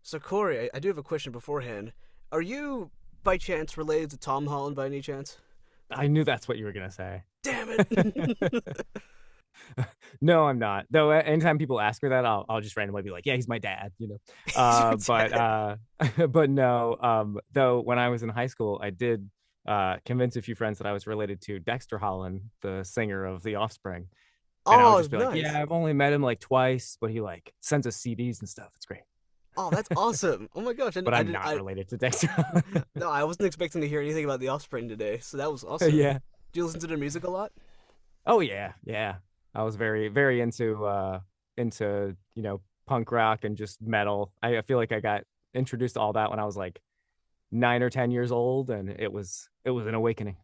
So Corey, I do have a question beforehand. Are you by chance related to Tom Holland by any chance? I knew that's what you were gonna say. Damn it! No, I'm not. Though anytime people ask me that, I'll just randomly be like, "Yeah, he's my dad," you know. He's your But dad. but no. Though when I was in high school, I did convince a few friends that I was related to Dexter Holland, the singer of The Offspring, and I would Oh, just be like, nice. "Yeah, I've only met him like twice, but he like sends us CDs and stuff. It's great." Oh, that's awesome. Oh my gosh, But I I'm did. not related to Dexter. No, I wasn't expecting to hear anything about the Offspring today, so that was awesome. Yeah. Do you listen to their music a lot? Oh yeah, yeah. I was very into punk rock and just metal. I feel like I got introduced to all that when I was like 9 or 10 years old, and it was an awakening.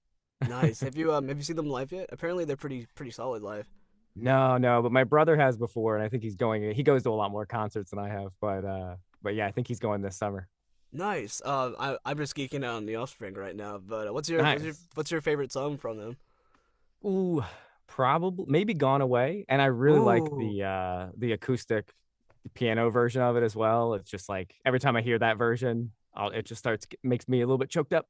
Nice. Have you seen them live yet? Apparently, they're pretty solid live. No, no, but my brother has before, and I think he goes to a lot more concerts than I have. But yeah, I think he's going this summer. Nice. I'm just geeking out on the Offspring right now. But Nice. what's your favorite song from them? Ooh, probably maybe Gone Away, and I really like Ooh, the acoustic piano version of it as well. It's just like every time I hear that version, it just starts makes me a little bit choked up.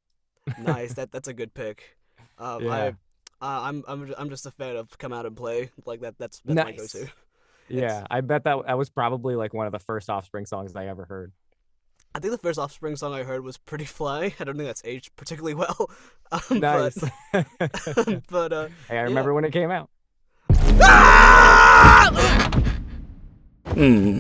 nice. That's a good pick. I Yeah. I'm just a fan of Come Out and Play like that. That's my go-to. Nice. It's Yeah, I bet that was probably like one of the first Offspring songs I ever heard. I think the first Offspring song I heard was Pretty Fly. I don't think that's aged particularly well, but Nice. but Hey, I yeah. remember when it came out. Hmm.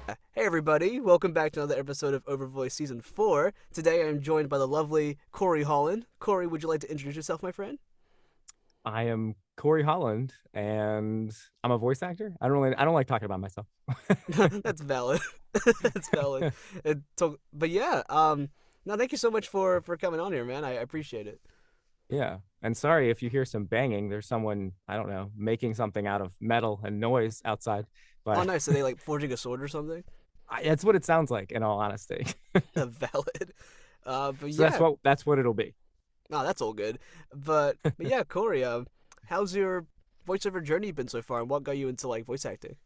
Hey everybody, welcome back to another episode of OverVoice Season 4. Today I am joined by the lovely Corey Holland. Corey, would you like to introduce yourself, my friend? I am Corey Holland, and I'm a voice actor. I don't like talking about myself. That's valid. That's valid. But yeah, no, thank you so much for coming on here, man. I appreciate it. Yeah, and sorry if you hear some banging. There's someone I don't know making something out of metal and noise outside, Oh, but nice. So they like forging a sword or something? that's what it sounds like. In all honesty, Valid. But so yeah, that's what it'll be. no, that's all good. But yeah, Corey, how's your voiceover journey been so far, and what got you into like voice acting?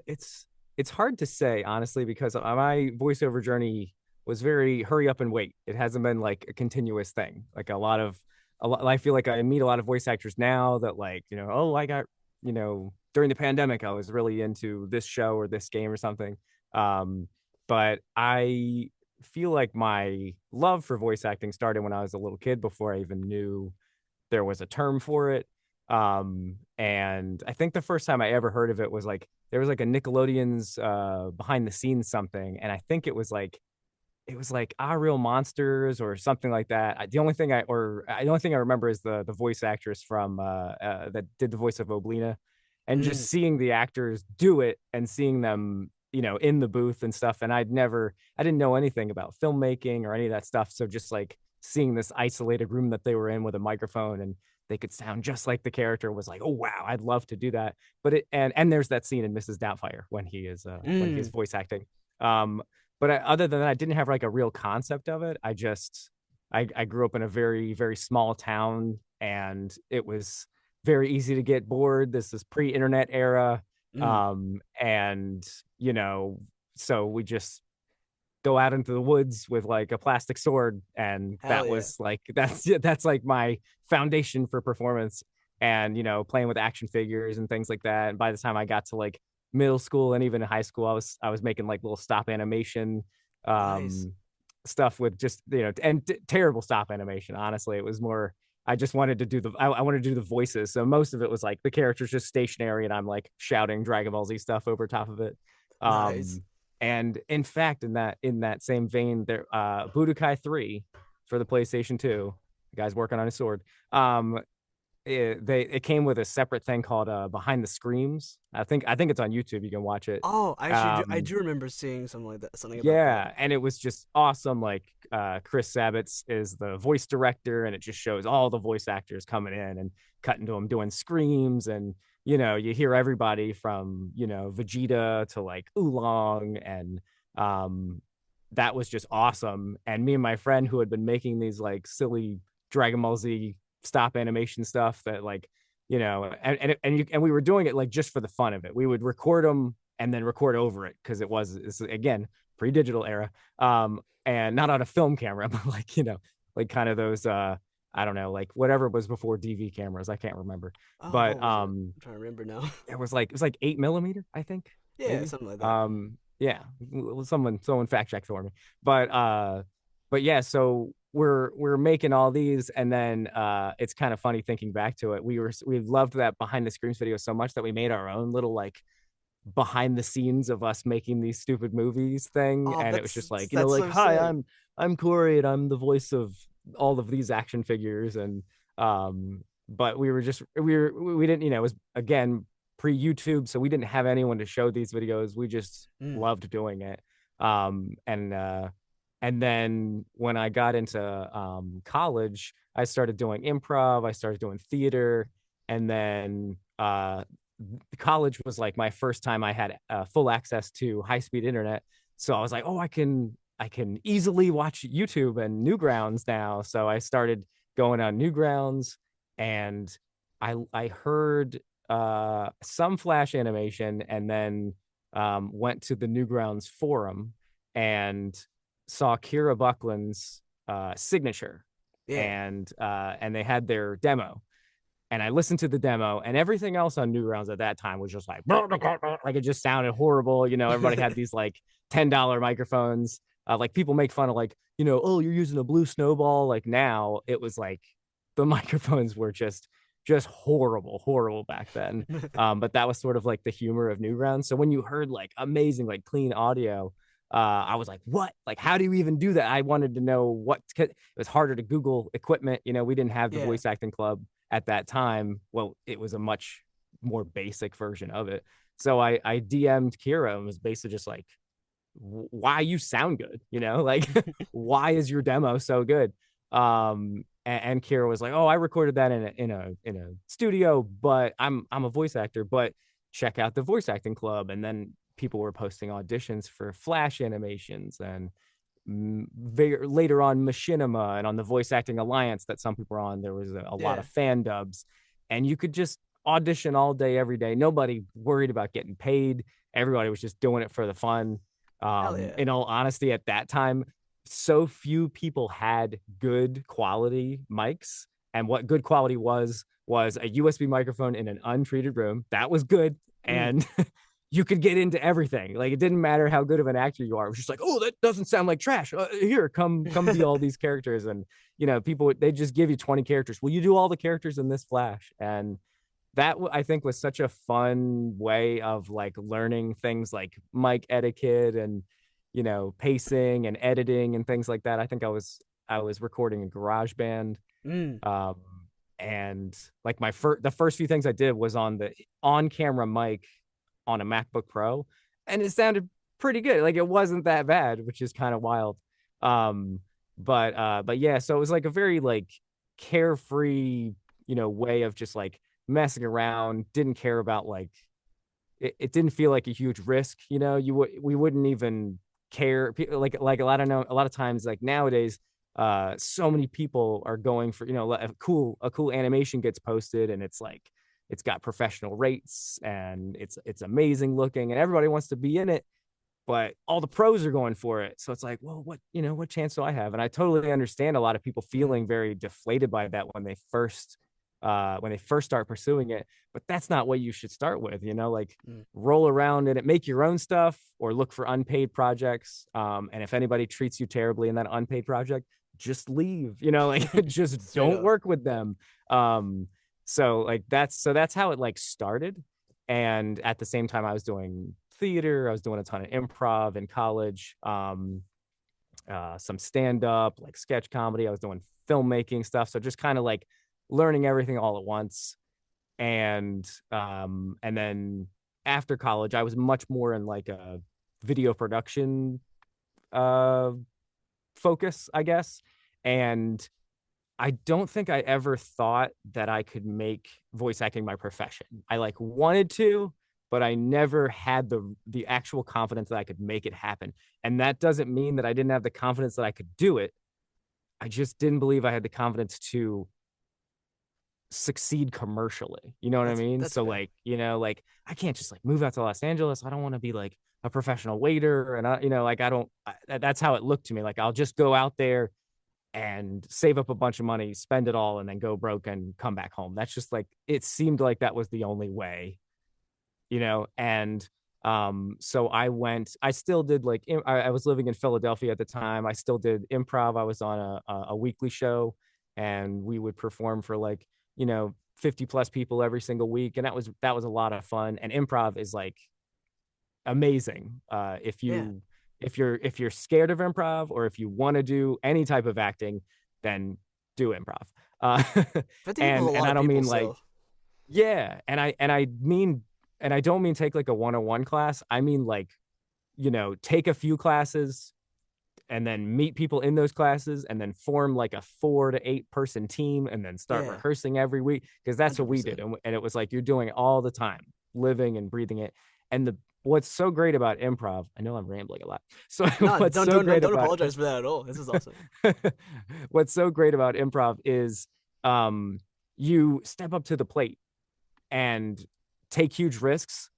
It's hard to say honestly because my voiceover journey was very hurry up and wait. It hasn't been like a continuous thing. Like a lot. I feel like I meet a lot of voice actors now that like oh I got during the pandemic I was really into this show or this game or something. Um, but I feel like my love for voice acting started when I was a little kid before I even knew there was a term for it. And I think the first time I ever heard of it was like there was like a Nickelodeon's behind the scenes something, and I think it was like Ah Real Monsters or something like that. The only thing I remember is the voice actress from that did the voice of Oblina, and just Mm, seeing the actors do it and seeing them in the booth and stuff. And I didn't know anything about filmmaking or any of that stuff, so just like seeing this isolated room that they were in with a microphone and they could sound just like the character was like, oh wow, I'd love to do that. But it and there's that scene in Mrs. Doubtfire when he is mm. voice acting. Um, other than that, I didn't have like a real concept of it. I grew up in a very small town, and it was very easy to get bored. This is pre-internet era, Mm. and so we just go out into the woods with like a plastic sword, and Hell yeah. that's like my foundation for performance. And playing with action figures and things like that. And by the time I got to like middle school and even in high school, I was making like little stop animation Nice. um stuff with just and terrible stop animation. Honestly, it was more I just wanted to do I wanted to do the voices, so most of it was like the characters just stationary and I'm like shouting Dragon Ball Z stuff over top of it. Nice. um and in fact, in that same vein, there Budokai 3 for the PlayStation 2, the guy's working on his sword. It came with a separate thing called Behind the Screams. I think it's on YouTube. You can watch it. Oh, I Um do remember seeing something like that, something about that. yeah, and it was just awesome. Like Chris Sabat's is the voice director, and it just shows all the voice actors coming in and cutting to them doing screams, and you hear everybody from Vegeta to like Oolong, and um that was just awesome. And me and my friend who had been making these like silly Dragon Ball Z stop animation stuff that like and we were doing it like just for the fun of it. We would record them and then record over it because it's again pre-digital era, and not on a film camera, but like like kind of those I don't know, like whatever was before DV cameras. I can't remember, Oh, what but was it? I'm trying to remember now. it was like 8 millimeter, I think, Yeah, maybe. something like that. Yeah, someone fact check for me, but yeah, so we're making all these, and then it's kind of funny thinking back to it. We loved that behind the screens video so much that we made our own little like behind the scenes of us making these stupid movies thing, Oh, and it was just like that's like, so hi, sick. I'm Corey, and I'm the voice of all of these action figures, and but we didn't, it was again pre YouTube, so we didn't have anyone to show these videos. We just Mm, loved doing it. And then when I got into college, I started doing improv, I started doing theater, and then college was like my first time I had full access to high speed internet. So I was like, oh, I can easily watch YouTube and Newgrounds now. So I started going on Newgrounds, and I heard some Flash animation, and then went to the Newgrounds forum and saw Kira Buckland's signature, yeah. and they had their demo, and I listened to the demo, and everything else on Newgrounds at that time was just like like it just sounded horrible. Everybody had these like $10 microphones. Like people make fun of like, oh, you're using a blue snowball. Like now it was like the microphones were just horrible, horrible back then. But that was sort of like the humor of Newgrounds. So when you heard like amazing, like clean audio, I was like, what? Like, how do you even do that? I wanted to know it was harder to Google equipment. We didn't have the Yeah. voice acting club at that time. Well, it was a much more basic version of it. So I DM'd Kira and was basically just like, why you sound good? Like, why is your demo so good? And Kira was like, oh, I recorded that in a studio, but I'm a voice actor, but check out the voice acting club. And then people were posting auditions for Flash animations, and later on Machinima, and on the Voice Acting Alliance that some people were on, there was a lot Yeah. of fan dubs, and you could just audition all day, every day. Nobody worried about getting paid. Everybody was just doing it for the fun. Hell yeah. In all honesty, at that time, so few people had good quality mics, and what good quality was a USB microphone in an untreated room. That was good, Mm, and you could get into everything. Like it didn't matter how good of an actor you are. It was just like, oh, that doesn't sound like trash. Here, come be all these characters. And people, they just give you 20 characters. Will you do all the characters in this Flash? And that I think was such a fun way of like learning things like mic etiquette, and pacing and editing and things like that. I think I was recording in GarageBand, mm. um, and like the first few things I did was on the on camera mic on a MacBook Pro, and it sounded pretty good. Like it wasn't that bad, which is kind of wild. Um, but yeah, so it was like a very like carefree, way of just like messing around. Didn't care about like it didn't feel like a huge risk. We wouldn't even care. Like a lot of times like nowadays, so many people are going for a cool animation gets posted, and it's like it's got professional rates, and it's amazing looking, and everybody wants to be in it, but all the pros are going for it. So it's like, well, what chance do I have? And I totally understand a lot of people Mm, feeling very deflated by that when they first start pursuing it. But that's not what you should start with. Like mm. roll around in it, make your own stuff, or look for unpaid projects. And if anybody treats you terribly in that unpaid project, just leave. Like just Straight don't up. work with them. So that's how it like started. And at the same time, I was doing theater. I was doing a ton of improv in college, some stand up, like sketch comedy. I was doing filmmaking stuff. So just kind of like learning everything all at once. And then after college, I was much more in like a video production uh, focus, I guess. And I don't think I ever thought that I could make voice acting my profession. I like wanted to, but I never had the actual confidence that I could make it happen. And that doesn't mean that I didn't have the confidence that I could do it. I just didn't believe I had the confidence to succeed commercially. You know what I mean? That's So fair. like, like I can't just like move out to Los Angeles. I don't want to be like a professional waiter. And like I don't, that's how it looked to me. Like I'll just go out there and save up a bunch of money, spend it all, and then go broke and come back home. That's just like, it seemed like that was the only way, and so I still did like, I was living in Philadelphia at the time. I still did improv. I was on a weekly show, and we would perform for like, 50 plus people every single week. And that was a lot of fun. And improv is like amazing. Yeah. If you're scared of improv, or if you want to do any type of acting, then do improv. Uh, 50 people and is a and lot I of don't people mean like, still. yeah, and I don't mean take like a 101 class. I mean like, take a few classes and then meet people in those classes and then form like a 4 to 8 person team and then start Yeah. rehearsing every week, because that's what we did. 100%. And it was like you're doing it all the time, living and breathing it. And what's so great about improv, I know I'm rambling a lot. So No, what's so great don't about apologize for that at all. This is awesome. what's so great about improv is um you step up to the plate and take huge risks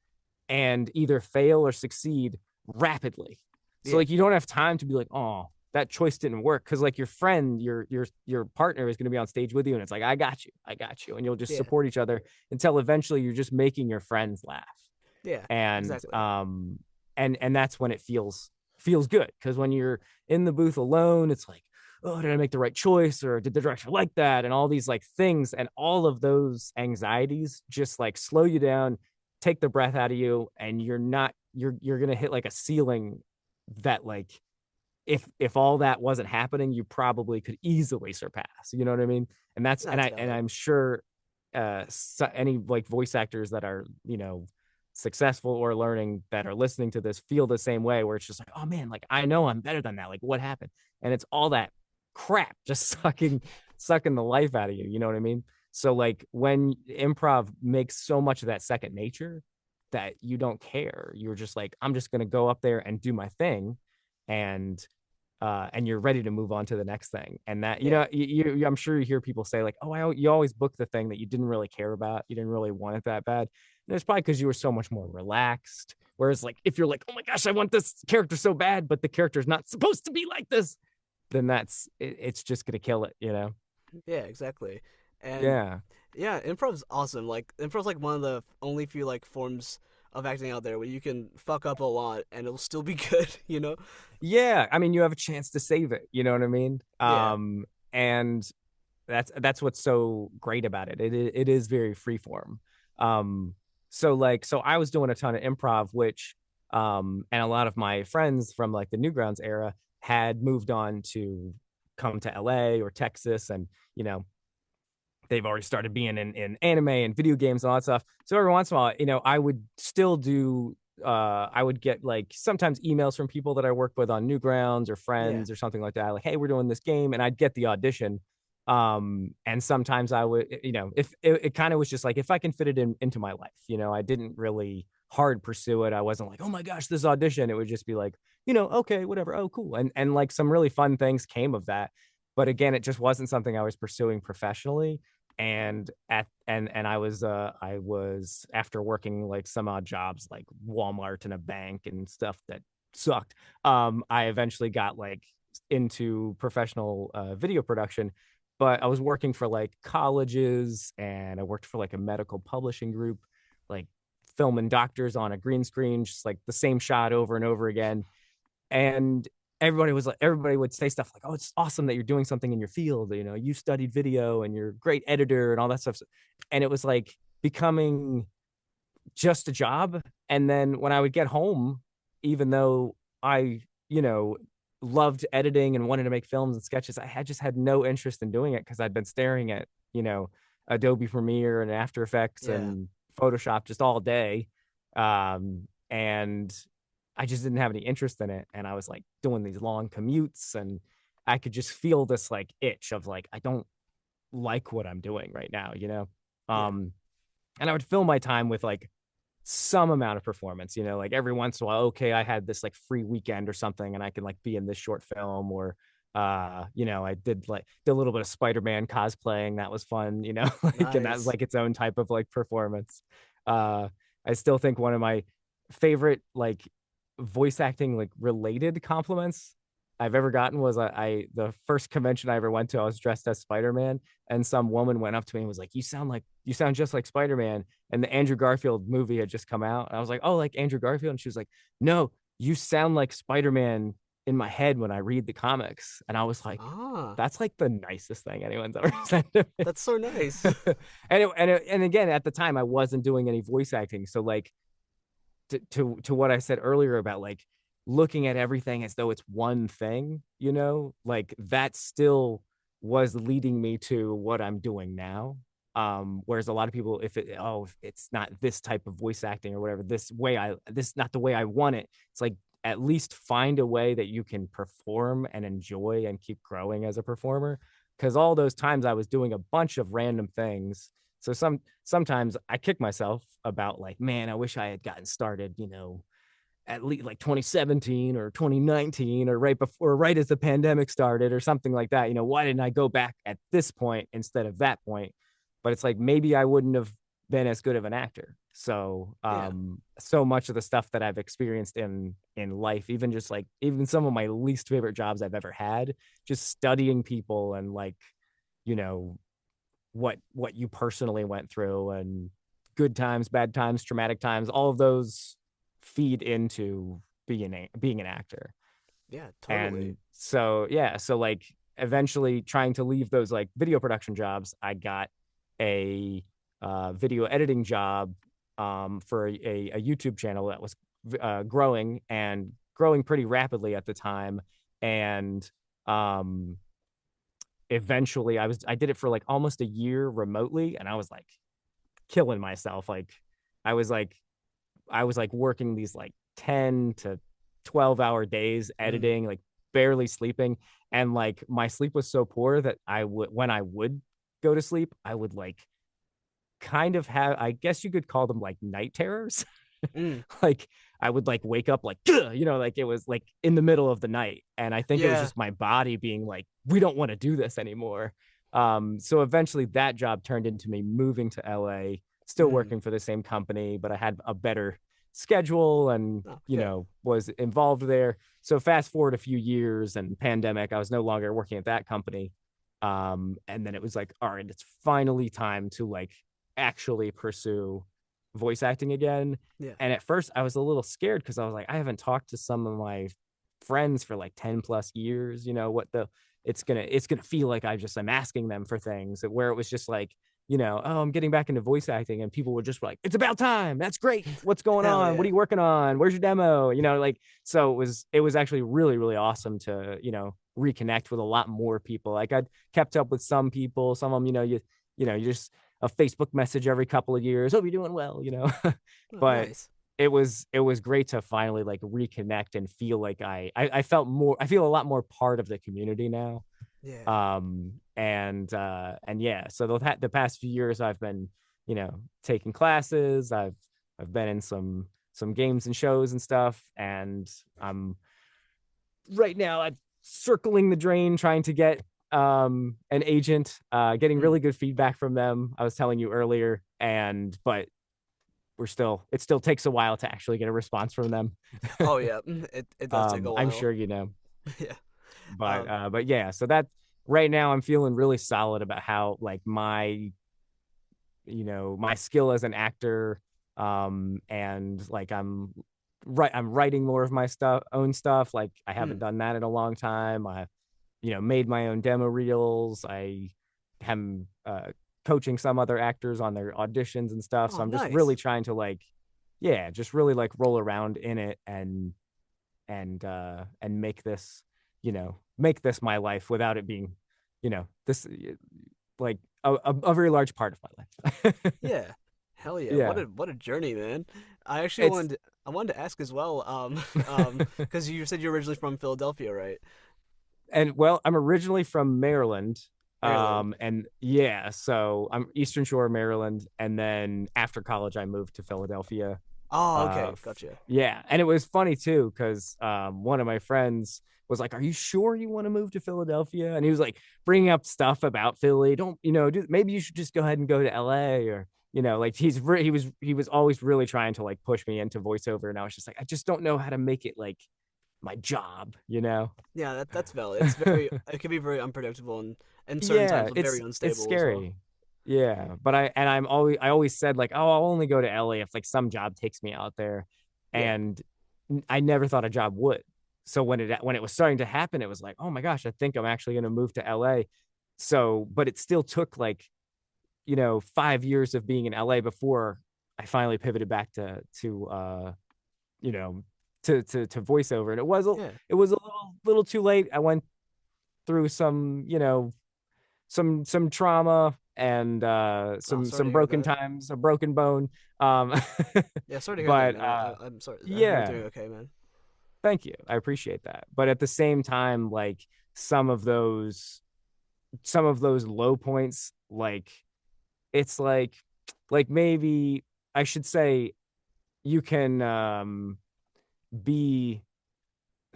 and either fail or succeed rapidly. So Yeah. like you don't have time to be like, oh, that choice didn't work, because like your friend, your partner is going to be on stage with you, and it's like, I got you, and you'll just Yeah. support each other until eventually you're just making your friends laugh. Yeah. And Exactly. and that's when it feels good, because when you're in the booth alone, it's like, oh, did I make the right choice, or did the director like that, and all these like things, and all of those anxieties just like slow you down, take the breath out of you, and you're gonna hit like a ceiling that like, if all that wasn't happening, you probably could easily surpass. You know what I mean? And that's That's and valid. I'm sure any like voice actors that are successful or learning, that are listening to this, feel the same way, where it's just like, oh man, like I know I'm better than that. Like what happened? And it's all that crap just sucking the life out of you. You know what I mean? So like when improv makes so much of that second nature, that you don't care. You're just like, I'm just gonna go up there and do my thing, and you're ready to move on to the next thing. And that, Yeah. I'm sure you hear people say like, oh, you always book the thing that you didn't really care about, you didn't really want it that bad. And it's probably because you were so much more relaxed. Whereas like if you're like, oh my gosh, I want this character so bad, but the character's not supposed to be like this, then it's just gonna kill it. Yeah, exactly. And Yeah. yeah, improv's awesome. Like improv's like one of the only few like forms of acting out there where you can fuck up a lot and it'll still be good, you know? Yeah, I mean, you have a chance to save it, you know what I mean? Yeah. And that's what's so great about it. It is very freeform. So I was doing a ton of improv, which and a lot of my friends from like the Newgrounds era had moved on to come to LA or Texas, and you know they've already started being in anime and video games and all that stuff. So every once in a while, I would still do I would get like sometimes emails from people that I work with on Newgrounds or Yeah. friends or something like that, like, hey, we're doing this game, and I'd get the audition. And sometimes I would, if it kind of was just like, if I can fit it into my life, I didn't really hard pursue it. I wasn't like, oh my gosh, this audition. It would just be like, okay, whatever. Oh, cool. And like some really fun things came of that. But again, it just wasn't something I was pursuing professionally. And I was after working like some odd jobs like Walmart and a bank and stuff that sucked. I eventually got like into professional video production, but I was working for like colleges, and I worked for like a medical publishing group, like filming doctors on a green screen, just like the same shot over and over again. And everybody would say stuff like, oh, it's awesome that you're doing something in your field, you studied video and you're a great editor and all that stuff. And it was like becoming just a job. And then when I would get home, even though I loved editing and wanted to make films and sketches, I had just had no interest in doing it, because I'd been staring at Adobe Premiere and After Effects Yeah. and Photoshop just all day. And I just didn't have any interest in it. And I was like doing these long commutes, and I could just feel this like itch of like, I don't like what I'm doing right now. Yeah. Um, and I would fill my time with like some amount of performance, like every once in a while, okay, I had this like free weekend or something, and I can like be in this short film, or I did a little bit of Spider-Man cosplaying. That was fun, like, and that was Nice. like its own type of like performance. uh I still think one of my favorite like voice acting like related compliments I've ever gotten was I the first convention I ever went to, I was dressed as Spider-Man, and some woman went up to me and was like, you sound just like Spider-Man. And the Andrew Garfield movie had just come out. And I was like, oh, like Andrew Garfield? And she was like, no, you sound like Spider-Man in my head when I read the comics. And I was like, Ah, that's like the nicest thing anyone's ever said to me. that's so nice. And again, at the time I wasn't doing any voice acting. So like to what I said earlier about like looking at everything as though it's one thing, like that still was leading me to what I'm doing now. Whereas a lot of people, if it's not this type of voice acting or whatever, this not the way I want it. It's like at least find a way that you can perform and enjoy and keep growing as a performer. Because all those times I was doing a bunch of random things. So sometimes I kick myself about like, man, I wish I had gotten started, at least like 2017 or 2019 or right before, right as the pandemic started or something like that. Why didn't I go back at this point instead of that point? But it's like maybe I wouldn't have been as good of an actor. So Yeah. so much of the stuff that I've experienced in life, even just like even some of my least favorite jobs I've ever had, just studying people and like, you know, what you personally went through, and good times, bad times, traumatic times, all of those feed into being an actor. Yeah, totally. And so yeah, so like eventually trying to leave those like video production jobs, I got a video editing job for a YouTube channel that was growing and growing pretty rapidly at the time. And um eventually I did it for like almost a year remotely, and I was like killing myself. Like I was like I was like working these like 10 to 12-hour days Mm. editing, like barely sleeping. And like my sleep was so poor that when I would go to sleep, I would like kind of have, I guess you could call them like night terrors. Mm. Like I would like wake up like, like it was like in the middle of the night. And I think it was Yeah. just my body being like, we don't want to do this anymore. So eventually that job turned into me moving to LA, still Mm. working for the same company, but I had a better schedule and, Oh, yeah. was involved there. So fast forward a few years and pandemic, I was no longer working at that company. And then it was like, all right, it's finally time to like actually pursue voice acting again. Yeah. And at first I was a little scared because I was like, I haven't talked to some of my friends for like 10 plus years. It's gonna feel like I'm asking them for things, where it was just like, oh, I'm getting back into voice acting, and people were just like, it's about time. That's great. What's going Hell on? What yeah. are you working on? Where's your demo? Like, so it was actually really, really awesome to, reconnect with a lot more people. Like I kept up with some people, some of them, you just a Facebook message every couple of years. Hope you're doing well, Oh, but nice. it was great to finally like reconnect and feel like I felt more, I feel a lot more part of the community now. Yeah. And yeah, so the past few years I've been, taking classes. I've been in some games and shows and stuff, and I'm right now I'm circling the drain trying to get an agent, getting Mm. really good feedback from them. I was telling you earlier, but it still takes a while to actually get a response from them. Oh yeah. It does take a I'm while. sure you know. Yeah. But Um. yeah, so that right now I'm feeling really solid about how like my skill as an actor, and like I'm writing more of my own stuff. Like I haven't Mm. done that in a long time. I made my own demo reels. I am coaching some other actors on their auditions and stuff. So Oh, I'm just really nice. trying to like, yeah, just really like roll around in it and make this my life without it being, this like a very large part of my life. Yeah. Hell yeah. Yeah, What a journey, man. I actually it's wanted to ask as well, because you said you're originally from Philadelphia, right? and well, I'm originally from Maryland. Maryland. And yeah, so I'm Eastern Shore, Maryland, and then after college I moved to Philadelphia. Oh, okay, gotcha. Yeah, and it was funny too because one of my friends was like, "Are you sure you want to move to Philadelphia?" And he was like bringing up stuff about Philly. Don't maybe you should just go ahead and go to LA, or like he was always really trying to like push me into voiceover, and I was just like, I just don't know how to make it like my job. Yeah, that's valid. It can be very unpredictable and certain Yeah, times very it's unstable as well. scary. Yeah, but I always said like, oh, I'll only go to LA if like some job takes me out there, Yeah, and I never thought a job would. So when it was starting to happen, it was like, oh my gosh, I think I'm actually going to move to LA. So, but it still took like 5 years of being in LA before I finally pivoted back to you know to voiceover, and yeah. it was a little too late. I went through some some trauma and Oh, sorry some to hear broken that. times, a broken bone. um Yeah, sorry to hear that, but man. I'm sorry. I hope you're yeah, doing okay, man. thank you, I appreciate that. But at the same time, like some of those some of those low points, like it's like maybe I should say you can be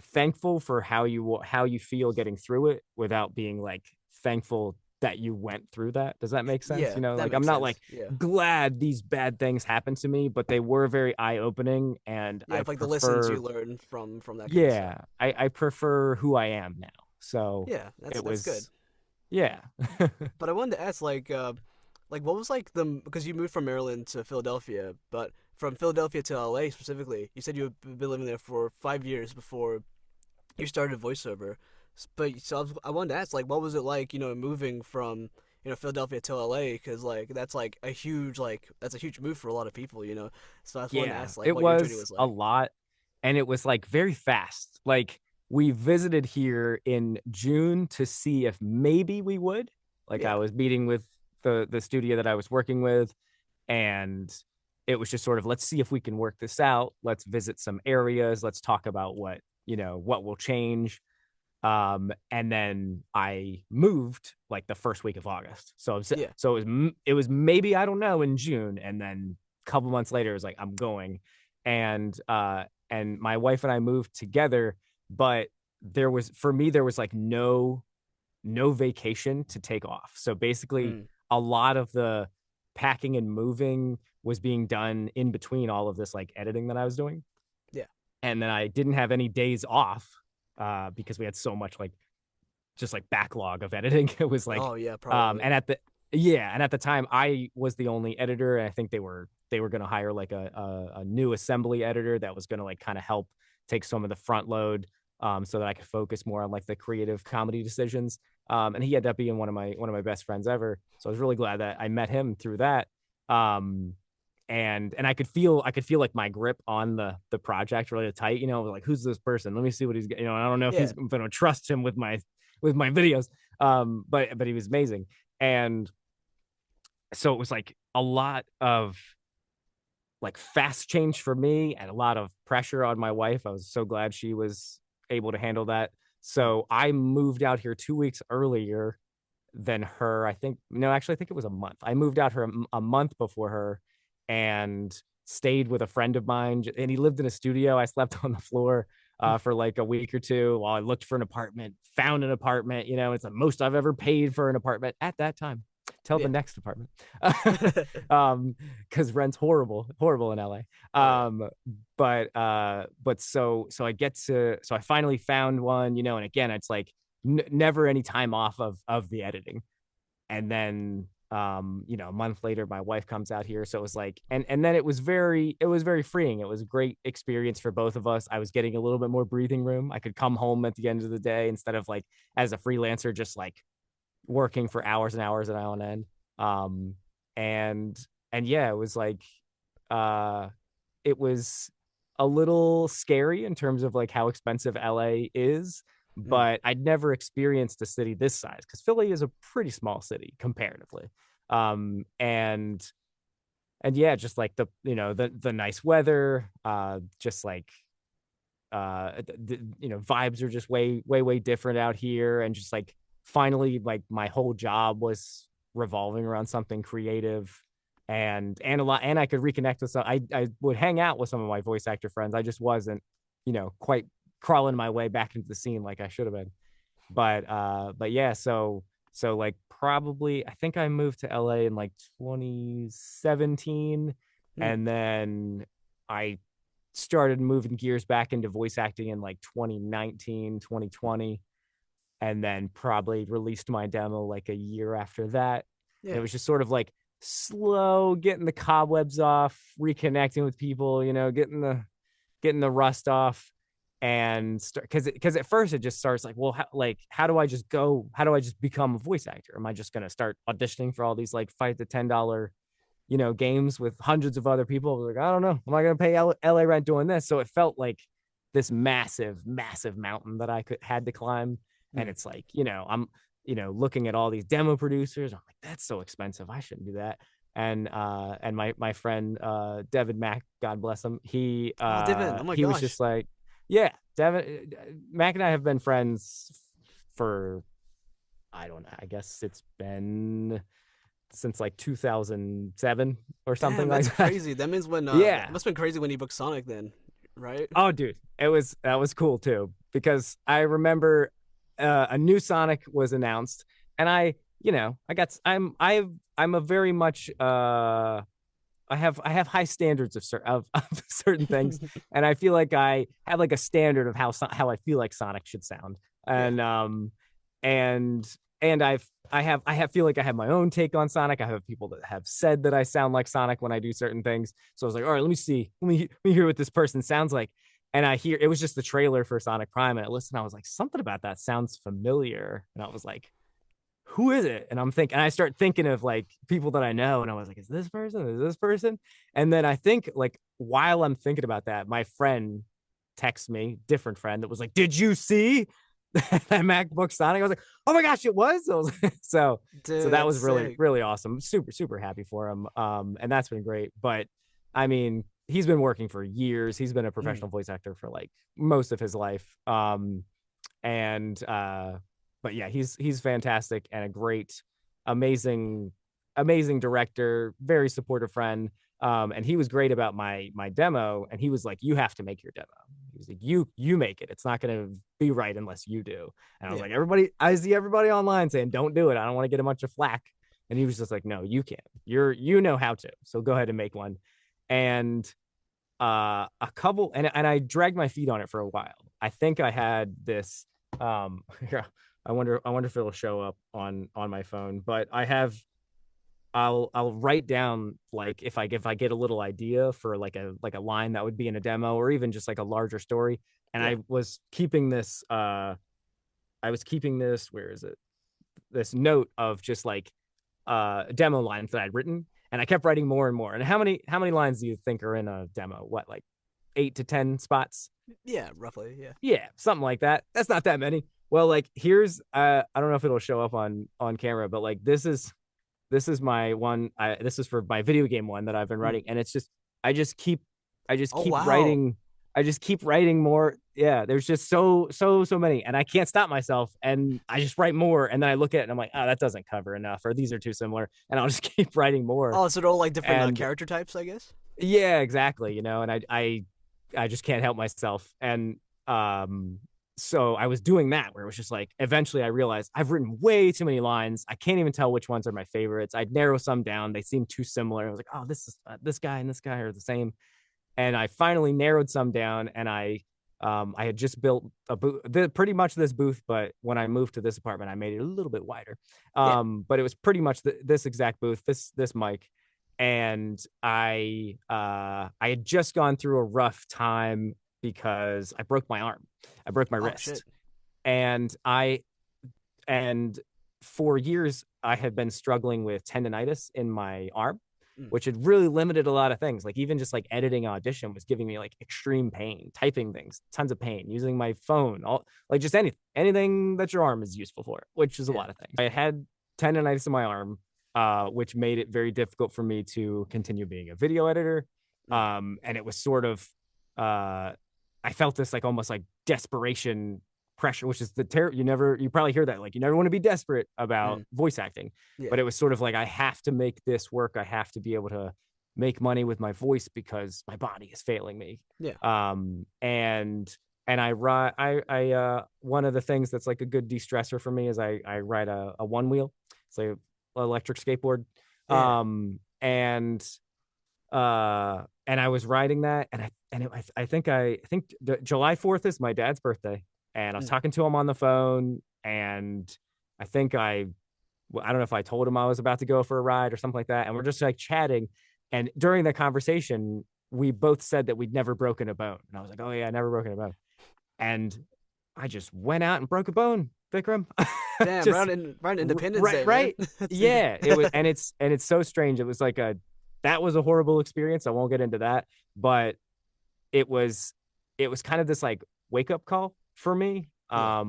thankful for how you feel getting through it without being like thankful that you went through that. Does that make sense? Yeah, that Like I'm makes not sense. like Yeah, glad these bad things happened to me, but they were very eye-opening, and yeah. I It's like the lessons you prefer, learn from that kind of stuff. yeah, I prefer who I am now. So Yeah, it that's good. was, yeah. But I wanted to ask, like what was like the because you moved from Maryland to Philadelphia, but from Philadelphia to LA specifically, you said you had been living there for 5 years before you started voiceover. But so I wanted to ask, like, what was it like, moving from Philadelphia to LA? Because like that's a huge move for a lot of people. So I just wanted to Yeah, ask, like, it what your journey was was a like. lot, and it was like very fast. Like we visited here in June to see if maybe we would. Like I Yeah, was meeting with the studio that I was working with, and it was just sort of, let's see if we can work this out. Let's visit some areas. Let's talk about what will change. And then I moved like the first week of August. yeah, So it was maybe, I don't know, in June, and then a couple months later it was like I'm going. And my wife and I moved together, but there was like no vacation to take off. So basically mm, a lot of the packing and moving was being done in between all of this like editing that I was doing. yeah. And then I didn't have any days off because we had so much like just like backlog of editing. It was like Oh yeah, probably. and at the time I was the only editor, and I think they were going to hire like a new assembly editor that was going to like kind of help take some of the front load, so that I could focus more on like the creative comedy decisions. And he ended up being one of my best friends ever, so I was really glad that I met him through that. um and I could feel like my grip on the project really tight. Like, who's this person? Let me see what he's, I don't know if Yeah. he's going to trust him with my videos. But he was amazing. And so it was like a lot of like fast change for me and a lot of pressure on my wife. I was so glad she was able to handle that. So I moved out here 2 weeks earlier than her. I think, no, actually, I think it was a month. I moved out here a month before her, and stayed with a friend of mine. And he lived in a studio. I slept on the floor for like a week or two while I looked for an apartment, found an apartment. It's the most I've ever paid for an apartment at that time. Tell the Yeah. next apartment. Because rent's horrible in LA. Oh yeah. But so I finally found one, and again, it's like never any time off of the editing. And then a month later my wife comes out here, so it was like, and then it was very freeing. It was a great experience for both of us. I was getting a little bit more breathing room. I could come home at the end of the day instead of like as a freelancer just like working for hours and hours and on end. um and and yeah, it was like uh it was a little scary in terms of like how expensive LA is, Mm, but I'd never experienced a city this size because Philly is a pretty small city comparatively. And yeah, just like the nice weather, just like vibes are just way way way different out here, and just like finally like my whole job was revolving around something creative, and a lot, and I could reconnect with some. I would hang out with some of my voice actor friends. I just wasn't, quite crawling my way back into the scene like I should have been. But yeah, so like probably I think I moved to LA in like 2017, Hmm. and then I started moving gears back into voice acting in like 2019, 2020, and then probably released my demo like a year after that. And it Yeah. was just sort of like slow getting the cobwebs off, reconnecting with people, getting the rust off. And because at first it just starts like, well, how do I just go, how do I just become a voice actor? Am I just going to start auditioning for all these like $5 to $10 games with hundreds of other people? Like, I don't know, am I going to pay LA rent doing this? So it felt like this massive massive mountain that I had to climb. And Hmm. it's like, I'm looking at all these demo producers. I'm like, that's so expensive, I shouldn't do that. And my friend Devin Mack, God bless him, Oh, Devin. Oh my he was just gosh. like, yeah, Devin Mac and I have been friends for, I don't know, I guess it's been since like 2007 or something Damn, that's like that. crazy. That means when that Yeah. must have been crazy when he booked Sonic then, right? Oh, dude, that was cool too, because I remember a new Sonic was announced, and I got I'm a very much I have high standards of certain things, and I feel like I have like a standard of how I feel like Sonic should sound, Yeah. and and I feel like I have my own take on Sonic. I have people that have said that I sound like Sonic when I do certain things. So I was like, all right, let me hear what this person sounds like. And it was just the trailer for Sonic Prime, and I listened. I was like, something about that sounds familiar, and I was like, who is it? And I start thinking of like people that I know, and I was like, is this person? Is this person? And then I think like while I'm thinking about that, my friend texts me, different friend, that was like, did you see that MacBook Sonic? I was like, oh my gosh, it was. So Dude, that that's was really, sick. really awesome. Super, super happy for him. And that's been great. But I mean, he's been working for years. He's been a Mm. professional voice actor for like most of his life. And but yeah, he's fantastic and a great, amazing, amazing director, very supportive friend. And he was great about my demo, and he was like, you have to make your demo. He was like, you make it, it's not going to be right unless you do. And I was Yeah. like, I see everybody online saying don't do it, I don't want to get a bunch of flack. And he was just like, no, you can't, you know how to, so go ahead and make one. And a couple, and I dragged my feet on it for a while. I think I had this yeah, I wonder if it'll show up on my phone, but I'll write down like if I get a little idea for like a line that would be in a demo, or even just like a larger story. And Yeah. I was keeping this, where is it, this note of just like demo lines that I'd written, and I kept writing more and more. And how many lines do you think are in a demo? What, like 8 to 10 spots? Yeah, roughly. Yeah. Yeah, something like that. That's not that many. Well, like here's I don't know if it'll show up on camera, but like this is my one. This is for my video game one that I've been Mm. writing, and it's just I just keep I just Oh keep wow. writing. I just keep writing more. Yeah, there's just so many, and I can't stop myself, and I just write more, and then I look at it and I'm like, oh, that doesn't cover enough, or these are too similar, and I'll just keep writing more. Oh, so they're all like different And character types, I guess. yeah, exactly. And I just can't help myself. And um, so I was doing that, where it was just like, eventually I realized I've written way too many lines. I can't even tell which ones are my favorites. I'd narrow some down. They seem too similar. I was like, oh, this guy and this guy are the same. And I finally narrowed some down, and I had just built a booth, pretty much this booth, but when I moved to this apartment, I made it a little bit wider. Yeah. But it was pretty much this exact booth, this mic. And I had just gone through a rough time because I broke my arm. I broke my Oh shit. wrist. And and for years I had been struggling with tendonitis in my arm, Mm. which had really limited a lot of things. Like even just like editing audition was giving me like extreme pain, typing things, tons of pain, using my phone, all like just anything that your arm is useful for, which is a Yeah. lot of things. I had tendonitis in my arm, which made it very difficult for me to continue being a video editor. Mm. And it was sort of, I felt this like almost like desperation pressure, which is you probably hear that, like, you never want to be desperate about Mm. voice acting, Yeah. but it was sort of like, I have to make this work. I have to be able to make money with my voice because my body is failing me. Yeah. And I ride, one of the things that's like a good de-stressor for me is I ride a one wheel. It's like an electric skateboard. Yeah. And I was riding that, I think July 4th is my dad's birthday, and I was Mm. talking to him on the phone, and I think I don't know if I told him I was about to go for a ride or something like that, and we're just like chatting, and during the conversation, we both said that we'd never broken a bone, and I was like, oh yeah, I never broken a bone, and I just went out and broke a bone, Vikram. Damn, Just right on Independence Day, right. man. Yeah, it was, and it's so strange. It was like that was a horrible experience. I won't get into that, but it was kind of this like wake up call for me, Yeah.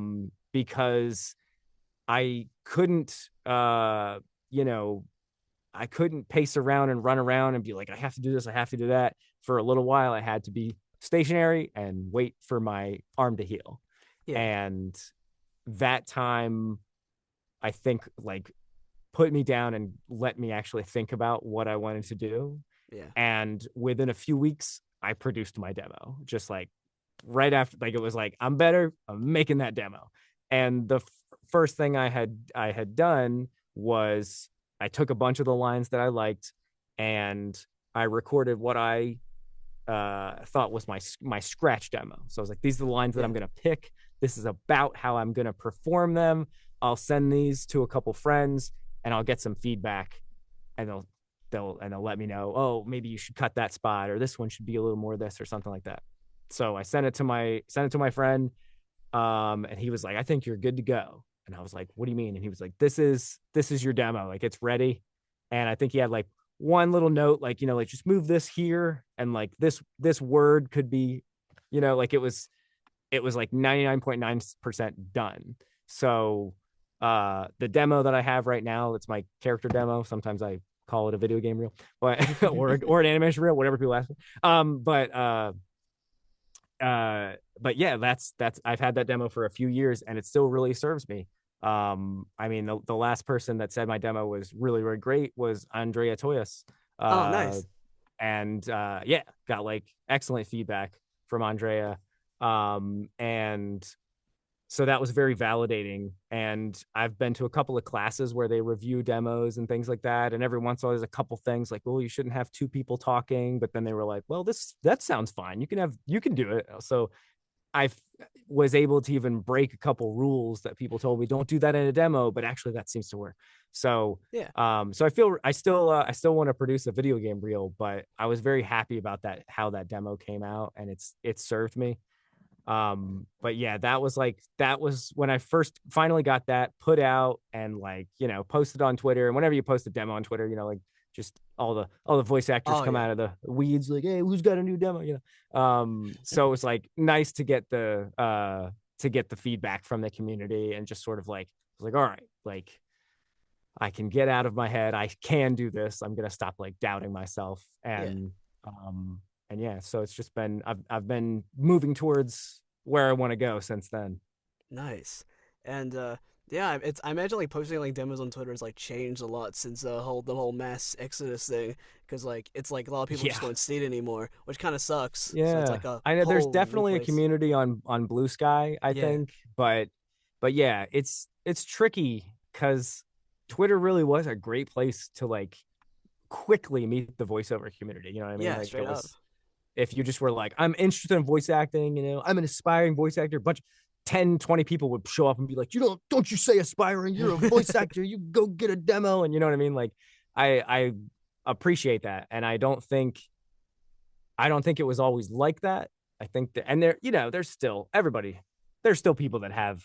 because I couldn't, I couldn't pace around and run around and be like, I have to do this, I have to do that. For a little while, I had to be stationary and wait for my arm to heal. Yeah. And that time, I think, like, put me down and let me actually think about what I wanted to do. Yeah. And within a few weeks, I produced my demo, just like right after, like, it was like, I'm better, I'm making that demo. And the first thing I had done was I took a bunch of the lines that I liked, and I recorded what I thought was my scratch demo. So I was like, these are the lines that I'm going to pick. This is about how I'm going to perform them. I'll send these to a couple friends, and I'll get some feedback, and they'll let me know, oh, maybe you should cut that spot, or this one should be a little more this, or something like that. So I sent it to my friend, and he was like, I think you're good to go. And I was like, what do you mean? And he was like, this is your demo, like, it's ready. And I think he had like one little note, like, like, just move this here, and like this word could be, like, it was like 99.9% done. So the demo that I have right now, it's my character demo. Sometimes I call it a video game reel, but or an animation reel, whatever people ask me. But yeah, that's I've had that demo for a few years, and it still really serves me. I mean, the last person that said my demo was really, really great was Andrea Toyas. Oh, nice. And yeah, got like excellent feedback from Andrea. And so that was very validating. And I've been to a couple of classes where they review demos and things like that. And every once in a while, there's a couple things like, well, you shouldn't have two people talking. But then they were like, well, that sounds fine. You can do it. So I was able to even break a couple rules that people told me don't do that in a demo, but actually that seems to work. So yeah. So I still want to produce a video game reel, but I was very happy about how that demo came out, and it served me. But yeah, that was when I first finally got that put out and, like, posted on Twitter. And whenever you post a demo on Twitter, like, just all the voice actors come out of the weeds, like, hey, who's got a new demo? So it was like nice to get the feedback from the community, and just sort of like, I was like, all right, like, I can get out of my head. I can do this. I'm gonna stop like doubting myself. And yeah, so it's just been I've been moving towards where I want to go since then. Nice. And yeah, I imagine like posting like demos on Twitter has like changed a lot since the whole mass exodus thing, because like it's like a lot of people just don't see it anymore, which kind of sucks. Yeah, so it's like I know there's definitely a community on Blue Sky, I think, but yeah, it's tricky because Twitter really was a great place to like quickly meet the voiceover community. You know what I mean? Yeah, like, straight up. If you just were like, I'm interested in voice acting, I'm an aspiring voice actor, 10-20 people would show up and be like, don't you say aspiring, you're a voice actor, you go get a demo. And you know what I mean? Like, I appreciate that. And I don't think it was always like that. I think that, and there's still people that have,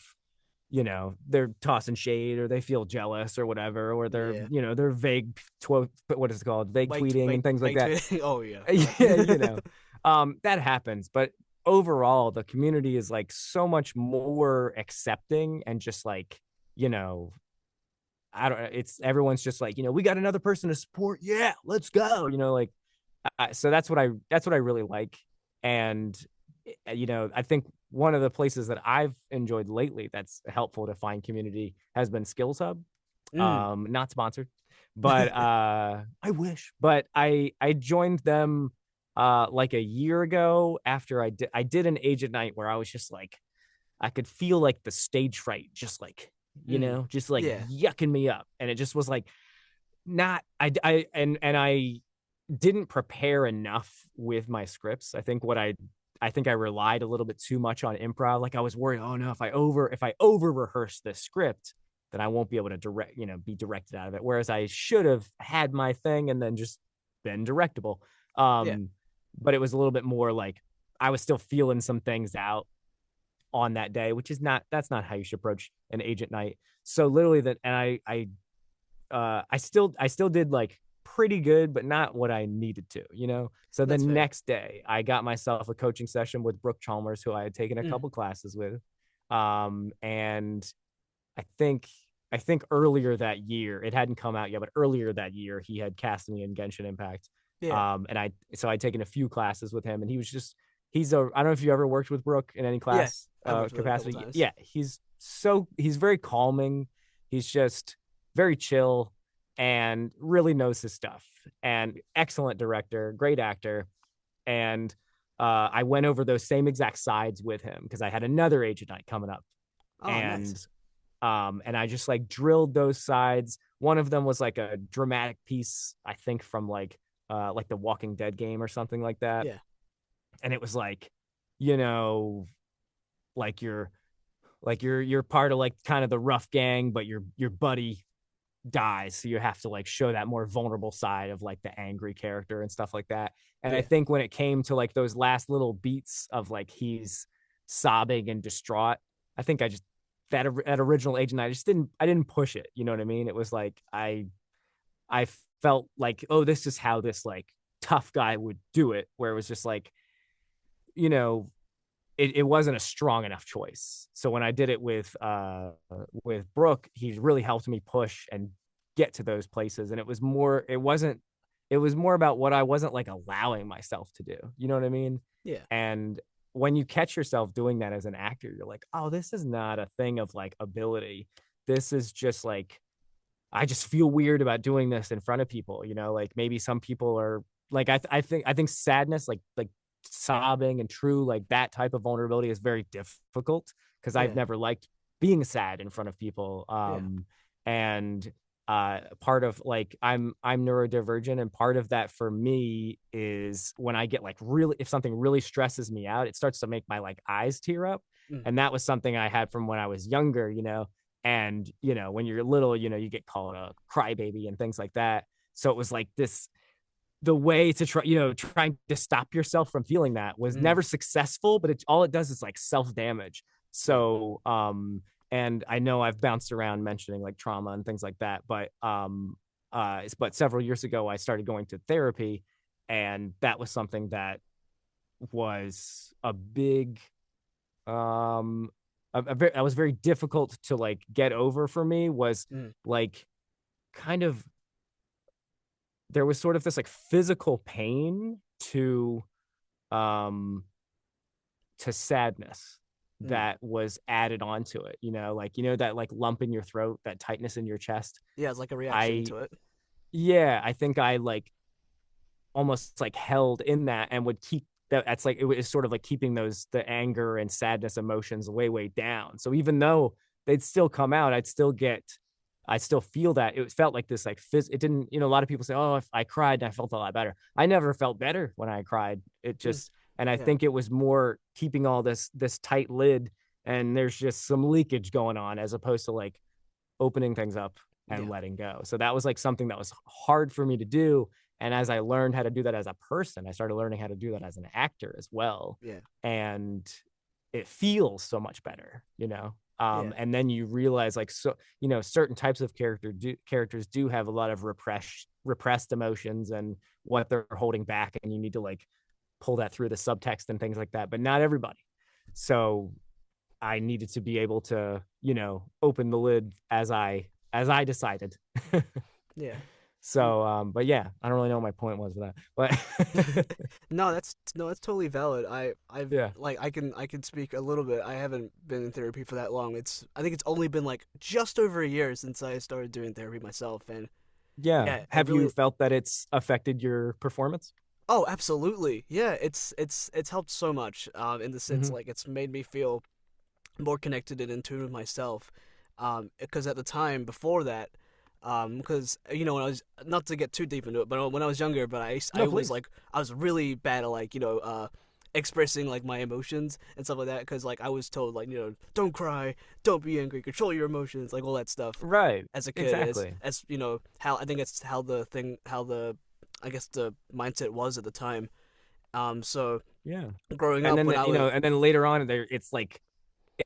they're tossing shade, or they feel jealous or whatever, or they're, they're vague, what is it called? Vague tweeting and things like that. Oh yeah. Yeah, that happens. But overall, the community is like so much more accepting, and just like, everyone's just like, we got another person to support. Yeah, let's go. So that's what I really like. And I think one of the places that I've enjoyed lately that's helpful to find community has been Skills Hub. Mm. Not sponsored, but I wish. But I joined them like a year ago after I did an agent night where I was just like I could feel like the stage fright just like Mm. just like Yeah. yucking me up, and it just was like not and I didn't prepare enough with my scripts. I think I relied a little bit too much on improv. Like I was worried, oh no, if I over rehearse this script, then I won't be able to be directed out of it. Whereas I should have had my thing and then just been directable. Yeah. Um, but it was a little bit more like I was still feeling some things out on that day, which is not that's not how you should approach an agent night. So literally that, and I still did like pretty good, but not what I needed to, So the That's fair. next day, I got myself a coaching session with Brooke Chalmers, who I had taken a Mm. couple classes with. And I think I think earlier that year, it hadn't come out yet, but earlier that year, he had cast me in Genshin Impact. Yeah. And I'd taken a few classes with him, and he's a I don't know if you ever worked with Brooke in any Yeah. class I've worked with him a couple capacity. times. Yeah, he's very calming. He's just very chill and really knows his stuff, and excellent director, great actor. And I went over those same exact sides with him because I had another agent night coming up, Oh, nice. and and I just like drilled those sides. One of them was like a dramatic piece, I think from like the Walking Dead game or something like that. Yeah. And it was like, you know, like you're part of like kind of the rough gang, but your buddy dies, so you have to like show that more vulnerable side of like the angry character and stuff like that. And I Yeah. think when it came to like those last little beats of like he's sobbing and distraught, I think I just that original agent I didn't push it, you know what I mean? It was like I felt like, oh, this is how this like tough guy would do it, where it was just like, you know, it wasn't a strong enough choice. So when I did it with Brooke, he really helped me push and get to those places. And it was more about what I wasn't like allowing myself to do. You know what I mean? Yeah. And when you catch yourself doing that as an actor, you're like, oh, this is not a thing of like ability. This is just like I just feel weird about doing this in front of people, like maybe some people are like I think sadness like sobbing and true like that type of vulnerability is very difficult because I've Yeah. never liked being sad in front of people. Yeah. And part of like I'm neurodivergent, and part of that for me is when I get like really, if something really stresses me out, it starts to make my like eyes tear up. Mm. And that was something I had from when I was younger, and when you're little, you get called a crybaby and things like that. So it was like this, the way to try, trying to stop yourself from feeling that was Mm. never successful, but all it does is like self-damage. Yeah. So and I know I've bounced around mentioning like trauma and things like that, but several years ago I started going to therapy, and that was something that was a big that was very difficult to like get over for me, was Mm. like kind of there was sort of this like physical pain um to sadness Mm. that was added onto it, like that like lump in your throat, that tightness in your chest. Yeah. It's like a reaction I to it. Yeah, I think I like almost like held in that and would keep that's like it was sort of like keeping the anger and sadness emotions way down. So even though they'd still come out, I still feel that it felt like this like it didn't, a lot of people say, oh, if I cried and I felt a lot better. I never felt better when I cried. It Mm. just, and I Yeah. think it was more keeping all this tight lid, and there's just some leakage going on as opposed to like opening things up and Yeah. letting go. So that was like something that was hard for me to do. And as I learned how to do that as a person, I started learning how to do that as an actor as well. Yeah. And it feels so much better, Yeah. and then you realize like, so, certain types of characters do have a lot of repressed emotions and what they're holding back. And you need to like pull that through the subtext and things like that, but not everybody. So I needed to be able to, open the lid as I decided. Yeah. Mm. So, but yeah, I don't really know what my point was with that, but No, that's totally valid. I've yeah, like I can speak a little bit. I haven't been in therapy for that long. I think it's only been like just over a year since I started doing therapy myself, and yeah. yeah, it Have you really. felt that it's affected your performance? Oh, absolutely. Yeah, it's helped so much. In the sense Hmm. like it's made me feel more connected and in tune with myself. Because at the time before that, because when I was, not to get too deep into it, but when I was younger, but I No, was please. like I was really bad at like expressing like my emotions and stuff like that. Because like I was told like don't cry, don't be angry, control your emotions, like all that stuff Right. as a kid. Exactly. As how I think it's how the I guess the mindset was at the time. So Yeah. growing And up then when I was and then later on there it's like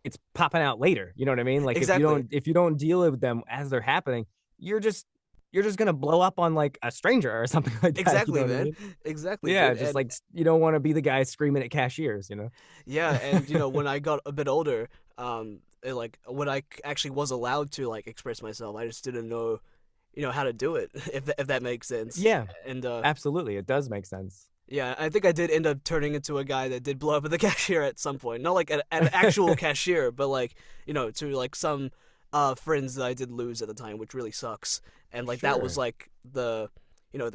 it's popping out later. You know what I mean? Like exactly. if you don't deal with them as they're happening, you're just you're just gonna blow up on like a stranger or something like that. You know Exactly, what I man. mean? Exactly, Yeah, dude. just And like you don't want to be the guy screaming at cashiers, you know? yeah, and when I got a bit older, like when I actually was allowed to like express myself, I just didn't know, how to do it, if that makes sense. Yeah, And absolutely. It does make sense. yeah, I think I did end up turning into a guy that did blow up at the cashier at some point. Not like an actual cashier, but like, to like some friends that I did lose at the time, which really sucks. And like that was Sure. like the